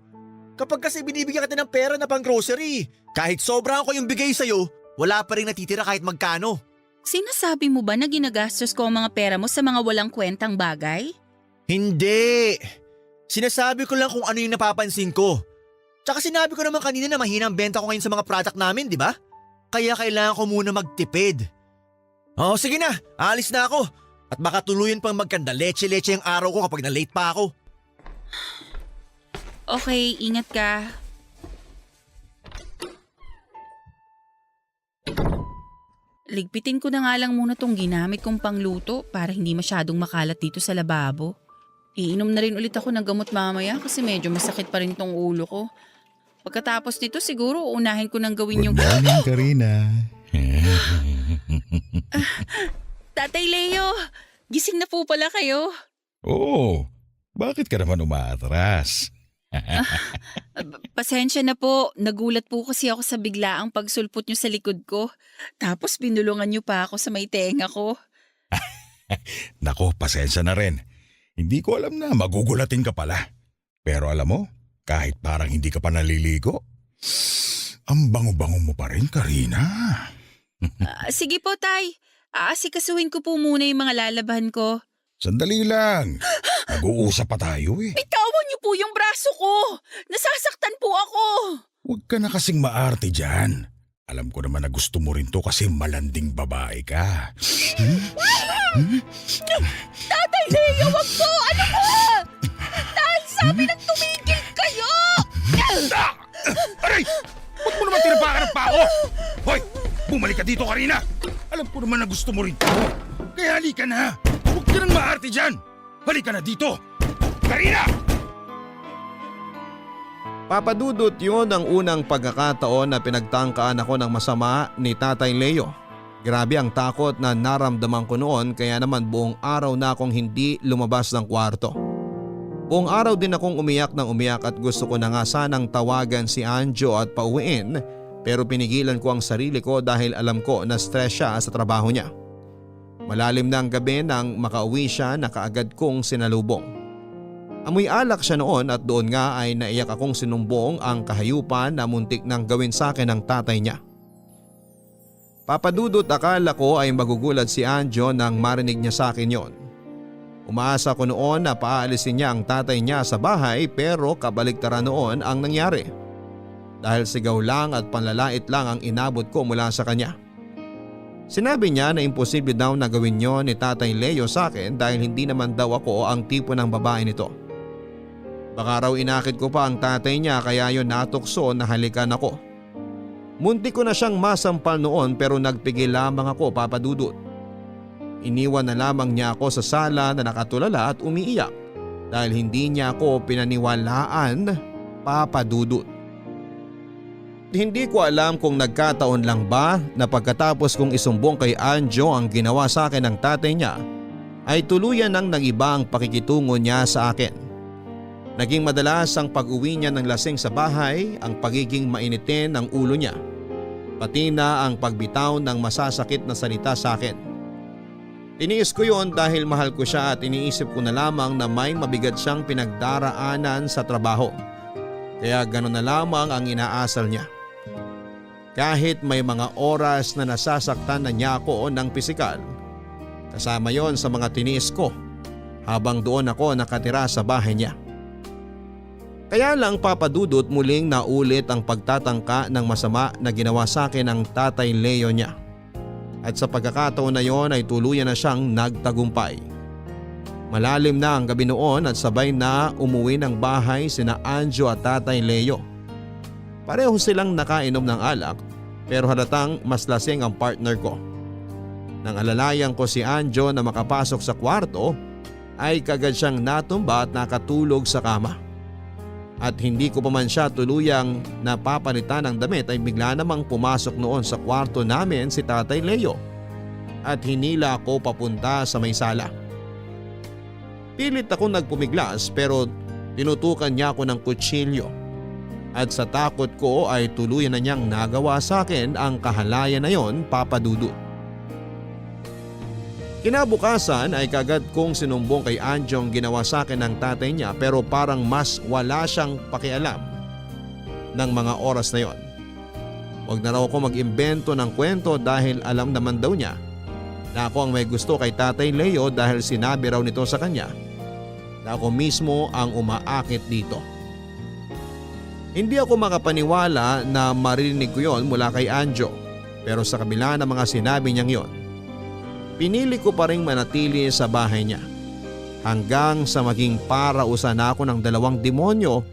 Kapag kasi binibigyan kita ng pera na pang grocery, kahit sobrang ko yung bigay sa'yo, wala pa rin natitira kahit magkano. Sinasabi mo ba na ginagastos ko ang mga pera mo sa mga walang kwentang bagay? Hindi. Sinasabi ko lang kung ano yung napapansin ko. Tsaka sinabi ko naman kanina na mahina ang benta ko ngayon sa mga product namin, di ba? Kaya kailangan ko muna magtipid. Sige na, alis na ako. At baka tuluyan pang magkanda leche-leche ang araw ko kapag na-late pa ako. Okay, ingat ka. Ligpitin ko na nga lang muna tong ginamit kong pangluto para hindi masyadong makalat dito sa lababo. Iinom na rin ulit ako ng gamot mamaya kasi medyo masakit pa rin tong ulo ko. Pagkatapos nito siguro unahin ko nang gawin yung… Good morning, Karina. Tatay Leo, gising na po pala kayo. Oo, bakit ka naman umaatras? Pasensya na po, nagulat po kasi ako sa biglaang pagsulpot nyo sa likod ko. Tapos binulungan nyo pa ako sa may tenga ko. Nako, pasensya na rin. Hindi ko alam na magugulatin ka pala. Pero alam mo, kahit parang hindi ka pa naliligo, ang bango-bango mo pa rin, Karina. Sige po, Tay. Aasikasuhin ko po muna yung mga lalabahan ko. Sandali lang. Nag-uusap pa tayo Bitawan niyo po yung braso ko! Nasasaktan po ako! Huwag ka na kasing maarte dyan. Alam ko naman na gusto mo rin to kasi malanding babae ka. Tatay Leo, wag po! Ano po? Dahil sabi ng tumigil kayo! Aray! Ba't mo naman tinapakan ng pao? Hoy! Bumalik ka dito, Karina! Alam ko naman na gusto mo rin to. Kaya halika na! Huwag ka nang maarte dyan! Halika na dito! Karina! Papadudot yun ang unang pagkakataon na pinagtangkaan ako ng masama ni Tatay Leo. Grabe ang takot na naramdaman ko noon kaya naman buong araw na akong hindi lumabas ng kwarto. Buong araw din akong umiyak ng umiyak at gusto ko na nga sanang tawagan si Anjo at pauwiin pero pinigilan ko ang sarili ko dahil alam ko na stress siya sa trabaho niya. Malalim na ang gabi nang makauwi siya na kaagad kong sinalubong. Amoy alak siya noon at doon nga ay naiyak akong sinumbong ang kahayupan na muntik nang gawin sa akin ng tatay niya. Papadudot akala ko ay magugulat si Anjo nang marinig niya sa akin yon. Umaasa ko noon na paalisin niya ang tatay niya sa bahay pero kabaligtaran noon ang nangyari. Dahil sigaw lang at panlalait lang ang inabot ko mula sa kanya. Sinabi niya na imposible daw na gawin yon ni Tatay Leo sa akin dahil hindi naman daw ako ang tipo ng babae nito. Baka raw inakit ko pa ang tatay niya kaya yon natukso na halikan ako. Muntik ko na siyang masampal noon pero nagpigil lamang ako, Papadudot. Iniwan na lamang niya ako sa sala na nakatulala at umiiyak dahil hindi niya ako pinaniwalaan, Papadudot. Hindi ko alam kung nagkataon lang ba na pagkatapos kong isumbong kay Anjo ang ginawa sa akin ng tatay niya ay tuluyan nang nagiba ang pakikitungo niya sa akin. Naging madalas ang pag-uwi niya ng lasing sa bahay, ang pagiging mainitin ng ulo niya, pati na ang pagbitaw ng masasakit na salita sa akin. Tiniis ko yon dahil mahal ko siya at iniisip ko na lamang na may mabigat siyang pinagdaraanan sa trabaho. Kaya gano'n na lamang ang inaasal niya. Kahit may mga oras na nasasaktan na niya ako ng pisikal, kasama yon sa mga tiniis ko habang doon ako nakatira sa bahay niya. Kaya lang, Papadudot, muling naulit ang pagtatangka ng masama na ginawa sa akin ng Tatay Leo niya. At sa pagkakataon na yon ay tuluyan na siyang nagtagumpay. Malalim na ang gabi noon at sabay na umuwi ng bahay sina Anjo at Tatay Leo. Pareho silang nakainom ng alak pero halatang mas lasing ang partner ko. Nang alalayan ko si Anjo na makapasok sa kwarto ay kagad siyang natumba at nakatulog sa kama. At hindi ko pa man siya tuluyang napapalitan ng damit ay bigla namang pumasok noon sa kwarto namin si Tatay Leo. at hinila ako papunta sa may sala. Pilit ako nagpumiglas pero tinutukan niya ako ng kutsilyo at sa takot ko ay tuluyan na niyang nagawa sa akin ang kahalayan na yon, Papa Dudut. Kinabukasan ay kagad kong sinumbong kay Anjo ang ginawa sa akin ng tatay niya pero parang mas wala siyang pakialam ng mga oras na yon. Huwag na raw ako mag-imbento ng kwento dahil alam naman daw niya na ako ang may gusto kay Tatay Leo dahil sinabi raw nito sa kanya na ako mismo ang umaakit dito. Hindi ako makapaniwala na marinig ko yon mula kay Anjo pero sa kabila ng mga sinabi niyang yon, pinili ko pa rin manatili sa bahay niya hanggang sa maging parausan ako ng 2 demonyo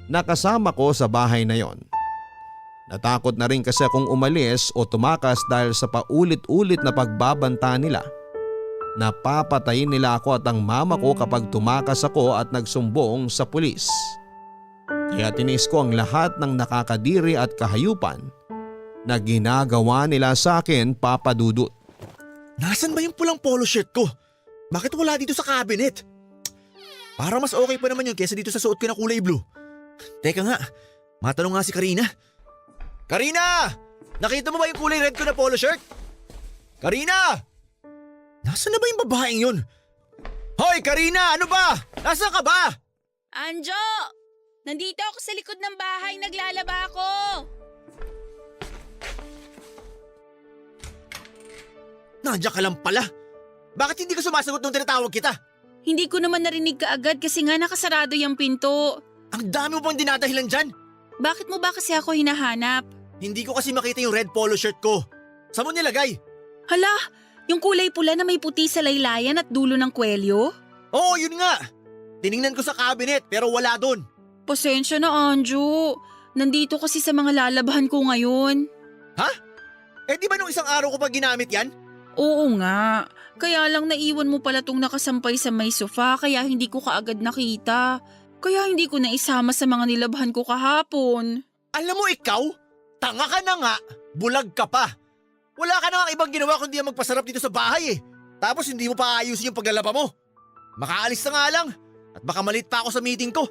na kasama ko sa bahay na yon. Natakot na rin kasi akong umalis o tumakas dahil sa paulit-ulit na pagbabanta nila. Napapatayin nila ako at ang mama ko kapag tumakas ako at nagsumbong sa pulis. Kaya tiniis ko ang lahat ng nakakadiri at kahayupan na ginagawa nila sa akin, Papa Dudut. Nasaan ba yung pulang polo shirt ko? Bakit wala dito sa cabinet? Para mas okay pa naman yun kesa dito sa suot ko na kulay blue. Teka nga, matanong nga si Karina. Karina! Nakita mo ba yung kulay red ko na polo shirt? Karina! Nasaan na ba yung babaeng yun? Hoy Karina! Ano ba? Nasaan ka ba? Anjo! Nandito ako sa likod ng bahay, naglalaba ako. Nandiyan ka lang pala. Bakit hindi ka sumasagot nung tinatawag kita? Hindi ko naman narinig kaagad kasi nga nakasarado yung pinto. Ang dami mo pang dinadahilan dyan. Bakit mo ba kasi ako hinahanap? Hindi ko kasi makita yung red polo shirt ko. Saan mo nilagay? Hala, yung kulay pula na may puti sa laylayan at dulo ng kwelyo? Oo, yun nga. Tiningnan ko sa cabinet pero wala doon. Pasensya na, Anjo. Nandito kasi sa mga lalabahan ko ngayon. Ha? Eh di ba nung isang araw ko pa ginamit yan? Oo nga. Kaya lang naiwan mo pala tong nakasampay sa may sofa kaya hindi ko kaagad nakita. Kaya hindi ko na isama sa mga nilabahan ko kahapon. Alam mo ikaw, tanga ka na nga, bulag ka pa. Wala ka na nga ibang ginawa kundi ang magpasarap dito sa bahay eh. Tapos hindi mo pa ayusin yung paglalaba mo. Makaalis na nga lang at baka malit pa ako sa meeting ko.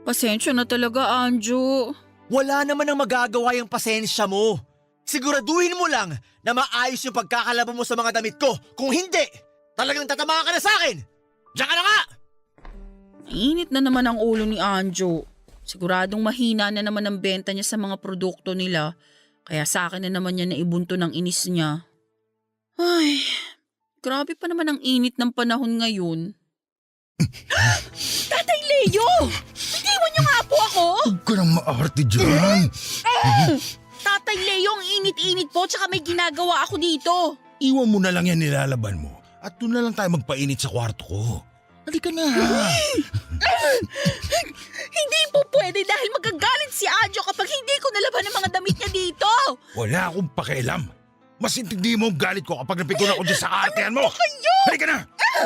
Pasensya na talaga, Anjo. Wala naman ang magagawa yung pasensya mo. Siguraduhin mo lang na maayos yung pagkakalaba mo sa mga damit ko. Kung hindi, talagang tatamaan ka na sa akin. Diyan ka na nga! Init na naman ang ulo ni Anjo. Siguradong mahina na naman ang benta niya sa mga produkto nila. Kaya sa akin na naman niya naibunto ng inis niya. Ay, grabe pa naman ang init ng panahon ngayon. Tatay Leo! Bitiwan niyo nga po ako! Huwag ka nang maarte dyan. Tatay Leo, ang init-init po tsaka may ginagawa ako dito. Iwan mo na lang yan nilalaban mo at doon na lang tayo magpainit sa kwarto ko. Halika na. Hindi po pwede dahil magagalit si Anjo kapag hindi ko nalaban ang mga damit niya dito. Wala akong pakialam. Mas intindi mo ang galit ko kapag napikon ako dyan sa artehan mo. Kayo! Halika na.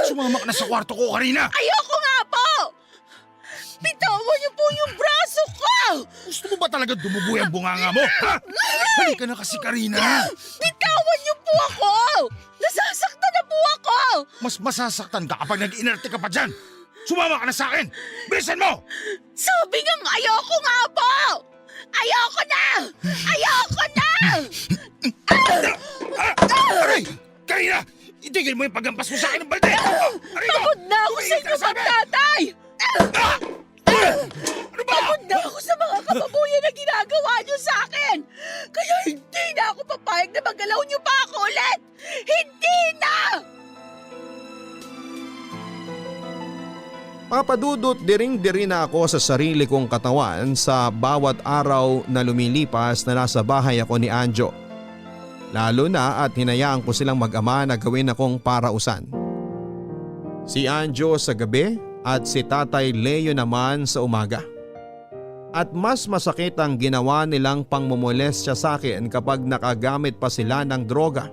Sumama ka na sa kwarto ko, Karina. Ayoko nga po! Bitawan niyo po yung braso ko! Gusto mo ba talaga dumugoy ang bunganga mo? Ha? Halika na kasi, Karina. Bitawan niyo po ako! Nasasaktan na po ako! Mas masasaktan ka kapag nag-inerte ka pa dyan. Sumama ka na sa akin. Bilisan mo! Sabi ngang ayoko nga po! Ayoko na! Ayoko na! Aray! Karina! Itigil mo yung paghampas mo sa akin ng balde! Pagod na ako sa inyo magtatay! Ano ba? Pagod na ako sa mga kababuyan na ginagawa niyo sa akin! Kaya hindi na ako papayag na magalaw niyo pa ako ulit! Hindi na! Papadudot diring-diri na ako sa sarili kong katawan sa bawat araw na lumilipas na nasa bahay ako ni Anjo. Lalo na at hinayaan ko silang mag-ama na gawin akong parausan. Si Anjo sa gabi at si Tatay Leo naman sa umaga. At mas masakit ang ginawa nilang pangmumolestya sa akin kapag nakagamit pa sila ng droga.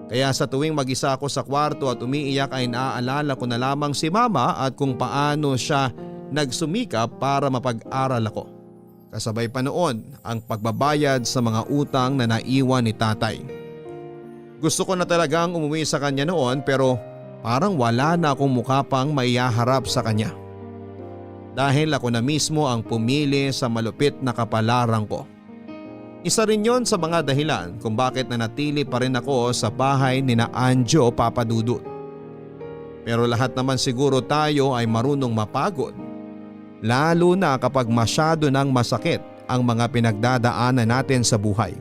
Kaya sa tuwing mag-isa ako sa kwarto at umiiyak ay naaalala ko na lamang si Mama at kung paano siya nagsumikap para mapag-aral ako. Kasabay pa noon ang pagbabayad sa mga utang na naiwan ni Tatay. Gusto ko na talagang umuwi sa kanya noon pero parang wala na akong mukha pang maihaharap sa kanya. Dahil ako na mismo ang pumili sa malupit na kapalaran ko. Isa rin yon sa mga dahilan kung bakit nanatili pa rin ako sa bahay ni na Anjo, Papa Dudut. Pero lahat naman siguro tayo ay marunong mapagod. Lalo na kapag masyado nang masakit ang mga pinagdadaanan natin sa buhay.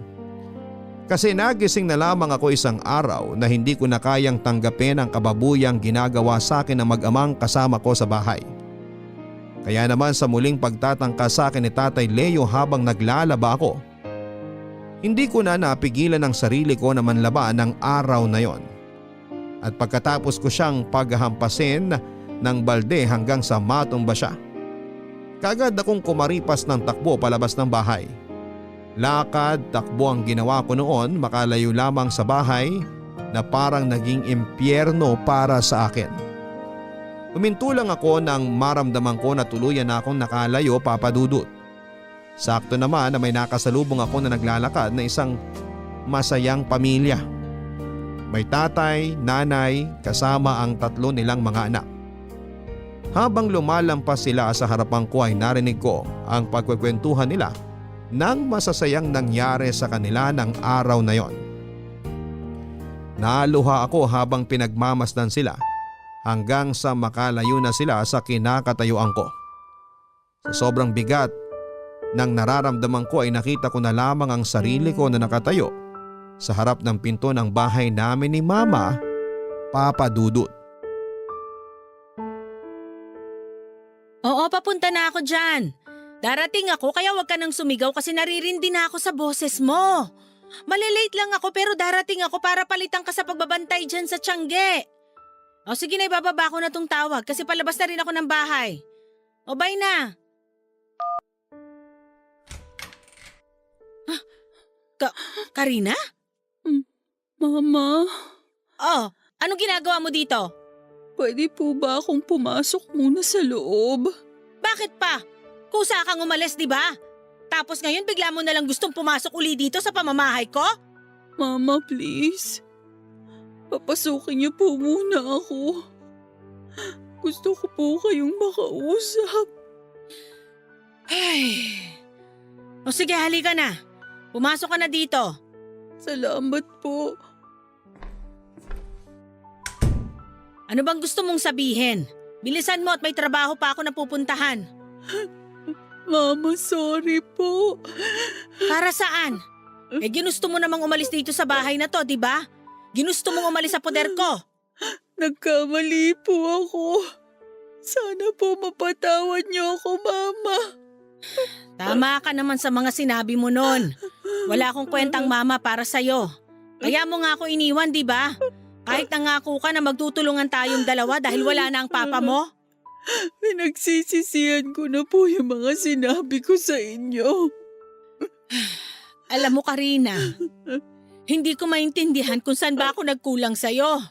Kasi nagising na lamang ako isang araw na hindi ko na kayang tanggapin ang kababuyang ginagawa sa akin ng mag-amang kasama ko sa bahay. Kaya naman sa muling pagtatangka sa akin ni Tatay Leo habang naglalaba ako, hindi ko na napigilan ang sarili ko na manlaba ng araw na yon. At pagkatapos ko siyang paghahampasin ng balde hanggang sa matumba siya, kagad akong kumaripas ng takbo palabas ng bahay. Lakad, takbo ang ginawa ko noon, makalayo lamang sa bahay na parang naging impyerno para sa akin. Huminto lang ako nang maramdaman ko na tuluyan na akong nakalayo, Papa Dudut. Sakto naman na may nakasalubong ako na naglalakad na isang masayang pamilya. May tatay, nanay, kasama ang 3 nilang mga anak. Habang lumalampas sila sa harapan ko ay narinig ko ang pagkukwentuhan nila ng masasayang nangyari sa kanila ng araw na yon. Naluha ako habang pinagmamasdan sila hanggang sa makalayo na sila sa kinakatayuan ko. Sa sobrang bigat ng nararamdaman ko ay nakita ko na lamang ang sarili ko na nakatayo sa harap ng pinto ng bahay namin ni Mama, Papa Dudut. Oo, papunta na ako dyan. Darating ako kaya wag ka nang sumigaw kasi naririndi na ako sa boses mo. Malilate lang ako pero darating ako para palitan ka sa pagbabantay dyan sa Tiangge. O sige na, ibababa ko na tong tawag kasi palabas na rin ako ng bahay. O bye na. Karina? Mama, Oh, anong ginagawa mo dito? pwede po ba akong pumasok muna sa loob? Bakit pa? Kusa kang umalis, di ba? Tapos ngayon bigla mo na lang gustong pumasok uli dito sa pamamahay ko? Mama, please. Papasukin niyo po muna ako. Gusto ko po kayong makausap. Ay. O sige, halika na. Pumasok ka na dito. Salamat po. Ano bang gusto mong sabihin? Bilisan mo at may trabaho pa ako na pupuntahan. Mama, sorry po. Para saan? Ginusto mo namang umalis dito sa bahay na to, di ba? Ginusto mong umalis sa poder ko. Nagkamali po ako. Sana po mapatawad niyo ako, Mama. Tama ka naman sa mga sinabi mo nun. Wala akong kwentang mama para sa'yo. Kaya mo nga ako iniwan, di ba? Kahit nangako ka na magtutulungan tayong dalawa dahil wala na ang papa mo. Pinagsisisihan ko na po yung mga sinabi ko sa inyo. Alam mo, Karina, hindi ko maintindihan kung saan ba ako nagkulang sa'yo.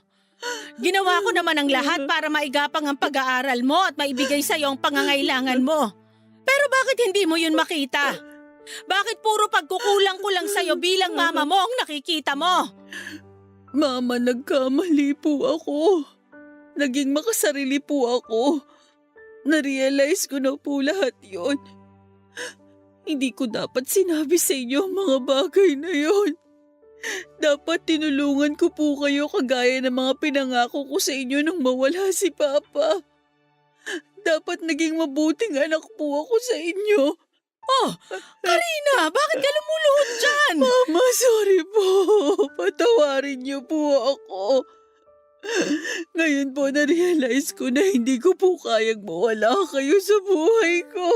Ginawa ko naman ang lahat para maigapang ang pag-aaral mo at maibigay sa'yo ang pangangailangan mo. Pero bakit hindi mo yun makita? Bakit puro pagkukulang ko lang sa'yo bilang mama mo ang nakikita mo? Mama, nagkamali po ako. Naging makasarili po ako. Narealize ko na po lahat yon. Hindi ko dapat sinabi sa inyo ang mga bagay na yon. Dapat tinulungan ko po kayo kagaya ng mga pinangako ko sa inyo nang mawala si Papa. Dapat naging mabuting anak po ako sa inyo. Oh, Karina, bakit ka lumuluhod dyan? Mama, sorry po. Patawarin niyo po ako. Ngayon po na-realize ko na hindi ko po kayang mawala kayo sa buhay ko.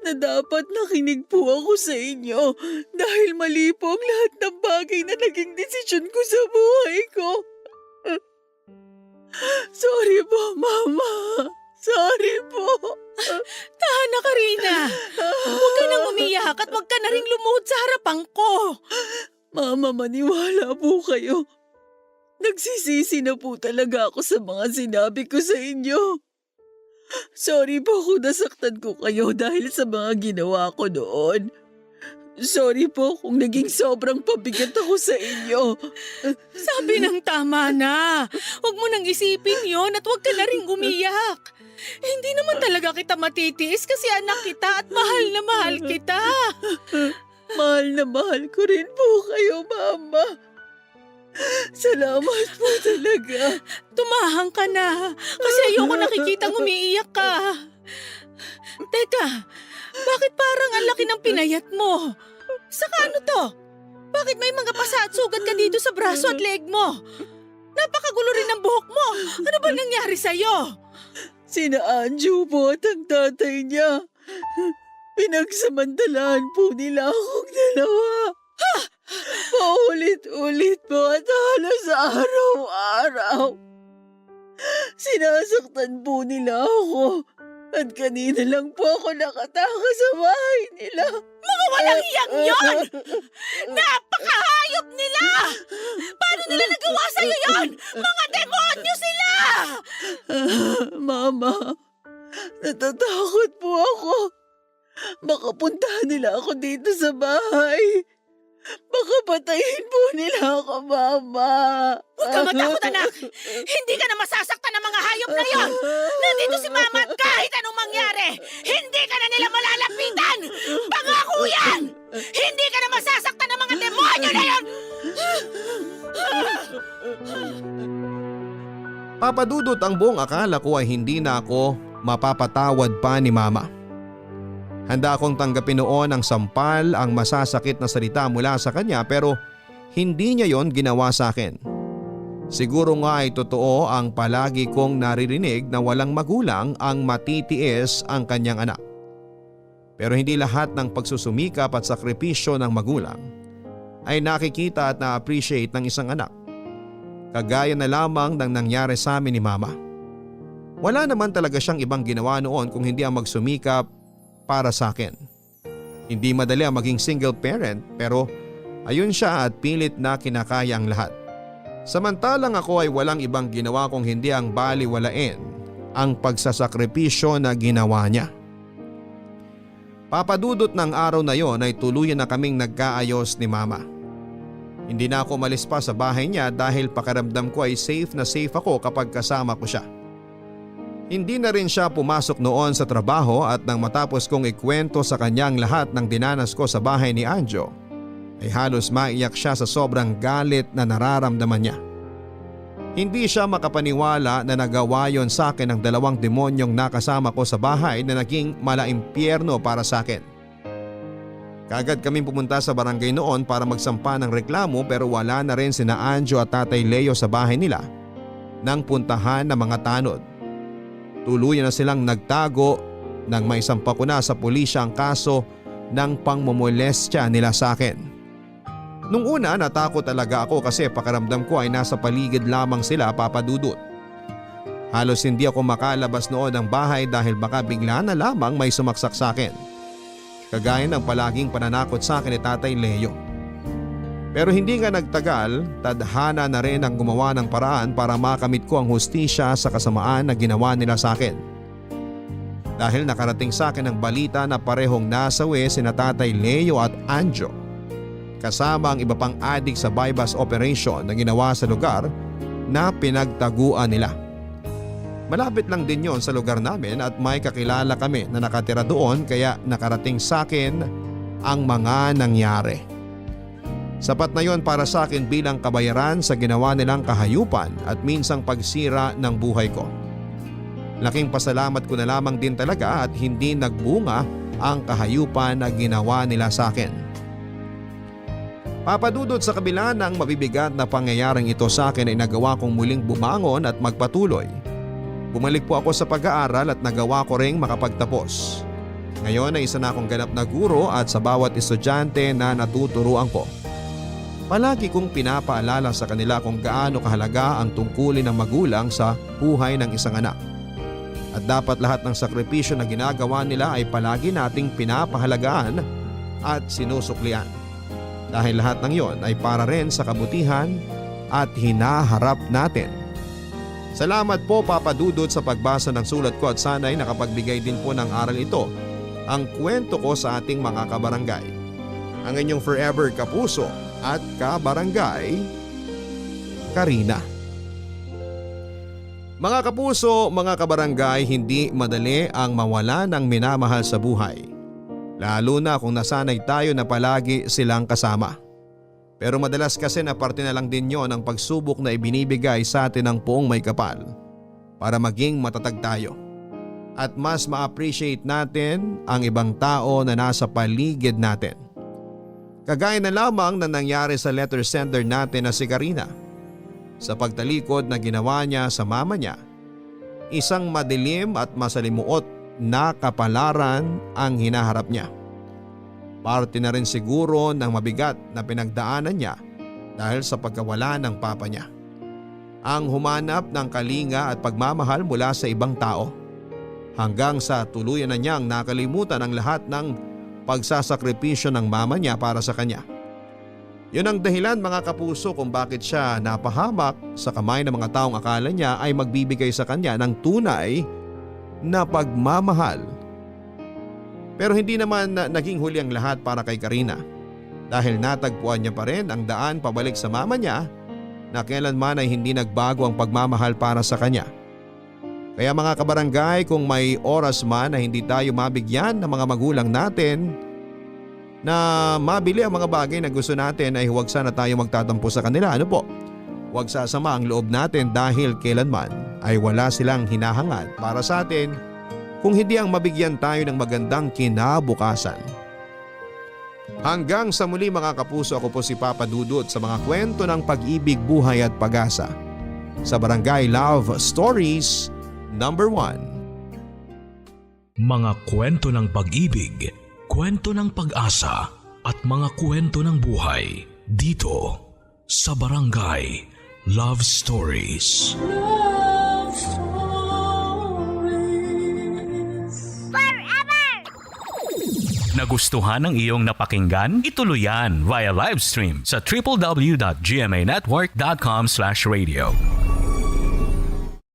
Na dapat nakinig po ako sa inyo dahil mali po ang lahat ng bagay na naging desisyon ko sa buhay ko. Sorry po, Mama. Sorry po. Tahan na, Karina. Huwag ka nang umiyak at huwag ka na rin lumuhod sa harapan ko. Mama, maniwala po kayo. Nagsisisi na po talaga ako sa mga sinabi ko sa inyo. Sorry po kung nasaktan ko kayo dahil sa mga ginawa ko noon. Sorry po kung naging sobrang pabigat ako sa inyo. Sabi ng tama na. Huwag mo nang isipin yon at huwag ka na rin umiyak. Hindi naman talaga kita matitiis kasi anak kita at mahal na mahal kita. Mahal na mahal ko rin po kayo, Mama. Salamat po talaga. Tumahang ka na kasi ayoko nakikitang umiiyak ka. Teka, bakit parang ang laki ng pinayat mo? Saka ano to? Bakit may mga pasa at sugat ka dito sa braso at leg mo? Napakagulo rin ng buhok mo. Ano ba nangyari sa'yo? Sina Anjo po at ang tatay niya. Pinagsamantalahan po nila akong dalawa. Paulit-ulit po at halos araw-araw. Sinasaktan po nila ako. At kanina lang po ako nakataka sa bahay nila. Mga walang iyak yon! Napakahayop nila! Paano nila nagawa sa'yo yon? Mga demonyo sila! Mama, natatakot po ako. Baka puntahan nila ako dito sa bahay. Baka patayin po nila ako, Mama. Huwag ka matakot, anak! Hindi ka na masasaktan ng mga hayop na yon! Nandito si Mama at kahit anong mangyari, hindi ka na nila malalapitan! Pangako yan! Hindi ka na masasaktan ng mga demonyo na yon! Papa Dudut, ang buong akala ko ay hindi na ako mapapatawad pa ni Mama. Handa akong tanggapin noon ang sampal, ang masasakit na salita mula sa kanya pero hindi niya yon ginawa sa akin. Siguro nga ay totoo ang palagi kong naririnig na walang magulang ang matitiis ang kanyang anak. Pero hindi lahat ng pagsusumikap at sakripisyo ng magulang ay nakikita at na-appreciate ng isang anak. Kagaya na lamang ng nangyari sa amin ni Mama. Wala naman talaga siyang ibang ginawa noon kung hindi ang magsumikap para sa akin. Hindi madali ang maging single parent pero ayun siya at pilit na kinakaya ang lahat. Samantalang ako ay walang ibang ginawa kung hindi ang baliwalain ang pagsasakripisyo na ginawa niya. Papadudot ng araw na yon ay tuluyan na kaming nagkaayos ni Mama. Hindi na ako umalis pa sa bahay niya dahil pakiramdam ko ay safe na safe ako kapag kasama ko siya. Hindi na rin siya pumasok noon sa trabaho at nang matapos kong ikwento sa kanyang lahat ng dinanas ko sa bahay ni Anjo, ay halos maiyak siya sa sobrang galit na nararamdaman niya. Hindi siya makapaniwala na nagawa yon sa akin ng dalawang demonyong nakasama ko sa bahay na naging malaimpyerno para sa akin. Kaagad kaming pumunta sa barangay noon para magsampa ng reklamo pero wala na rin sina Anjo at Tatay Leo sa bahay nila nang puntahan ng mga tanod. Tuluyan na silang nagtago nang maisampa ko na sa pulisya ang kaso ng pangmomolestya nila sa akin. Nung una natakot talaga ako kasi pakiramdam ko ay nasa paligid lamang sila, Papa Dudut. Halos hindi ako makalabas noon ng bahay dahil baka bigla na lamang may sumaksak sa akin. Kagaya ng palaging pananakot sa akin ni Tatay Leo. Pero hindi nga nagtagal, tadhana na rin ang gumawa ng paraan para makamit ko ang hustisya sa kasamaan na ginawa nila sa akin. Dahil nakarating sa akin ang balita na parehong nasawi sina Tatay Leo at Anjo. Kasama ang iba pang adik sa bypass operation na ginawa sa lugar na pinagtaguan nila. Malapit lang din yon sa lugar namin at may kakilala kami na nakatira doon kaya nakarating sa akin ang mga nangyari. Sapat na yon para sa akin bilang kabayaran sa ginawa nilang kahayupan at minsang pagsira ng buhay ko. Laking pasalamat ko na lamang din talaga at hindi nagbunga ang kahayupan na ginawa nila sa akin. Papadudot sa kabila ng mabibigat na pangyayaring ito sa akin ay nagawa kong muling bumangon at magpatuloy. Bumalik po ako sa pag-aaral at nagawa ko ring makapagtapos. Ngayon ay isa na akong ganap na guro at sa bawat estudyante na natuturuan ko. Palagi kong pinapaalala sa kanila kung gaano kahalaga ang tungkulin ng magulang sa buhay ng isang anak. At dapat lahat ng sakripisyo na ginagawa nila ay palagi nating pinapahalagaan at sinusuklian. Dahil lahat ng yon ay para rin sa kabutihan at hinaharap natin. Salamat po Papa Dudut sa pagbasa ng sulat ko at sana'y nakapagbigay din po ng aral ito ang kwento ko sa ating mga kabarangay. ang inyong forever kapuso at kabarangay, Karina. Mga kapuso, mga kabarangay, hindi madali ang mawala ng minamahal sa buhay. Lalo na kung nasanay tayo na palagi silang kasama. Pero madalas kasi na parte na lang din yon ang pagsubok na ibinibigay sa atin ng Poong May Kapal para maging matatag tayo. At mas ma-appreciate natin ang ibang tao na nasa paligid natin. Kagaya na lamang na nangyari sa letter sender natin na si Karina. Sa pagtalikod na ginawa niya sa mama niya, isang madilim at masalimuot na kapalaran ang hinaharap niya. Parte na rin siguro ng mabigat na pinagdaanan niya dahil sa pagkawala ng papa niya. Ang humanap ng kalinga at pagmamahal mula sa ibang tao hanggang sa tuluyan na niyang nakalimutan ang lahat ng pagsasakripisyo ng mama niya para sa kanya. Yun ang dahilan mga kapuso kung bakit siya napahamak sa kamay ng mga taong akala niya ay magbibigay sa kanya ng tunay na pagmamahal. Pero hindi naman naging huli ang lahat para kay Karina dahil natagpuan niya pa rin ang daan pabalik sa mama niya na kailanman ay hindi nagbago ang pagmamahal para sa kanya. Kaya mga kabarangay, kung may oras man na hindi tayo mabigyan ng mga magulang natin na mabili ang mga bagay na gusto natin, ay huwag sana tayo magtatampo sa kanila. Ano po? Huwag sasama ang loob natin dahil kailanman ay wala silang hinahangad para sa atin kung hindi ang mabigyan tayo ng magandang kinabukasan. Hanggang sa muli mga kapuso, ako po si Papa Dudut sa mga kwento ng pag-ibig, buhay at pag-asa sa Barangay Love Stories number 1. Mga kwento ng pag-ibig, kwento ng pag-asa at mga kwento ng buhay dito sa Barangay Love Stories. Love Stories. Forever! Nagustuhan ng iyong napakinggan? Ituloy yan via live stream sa www.gmanetwork.com/radio.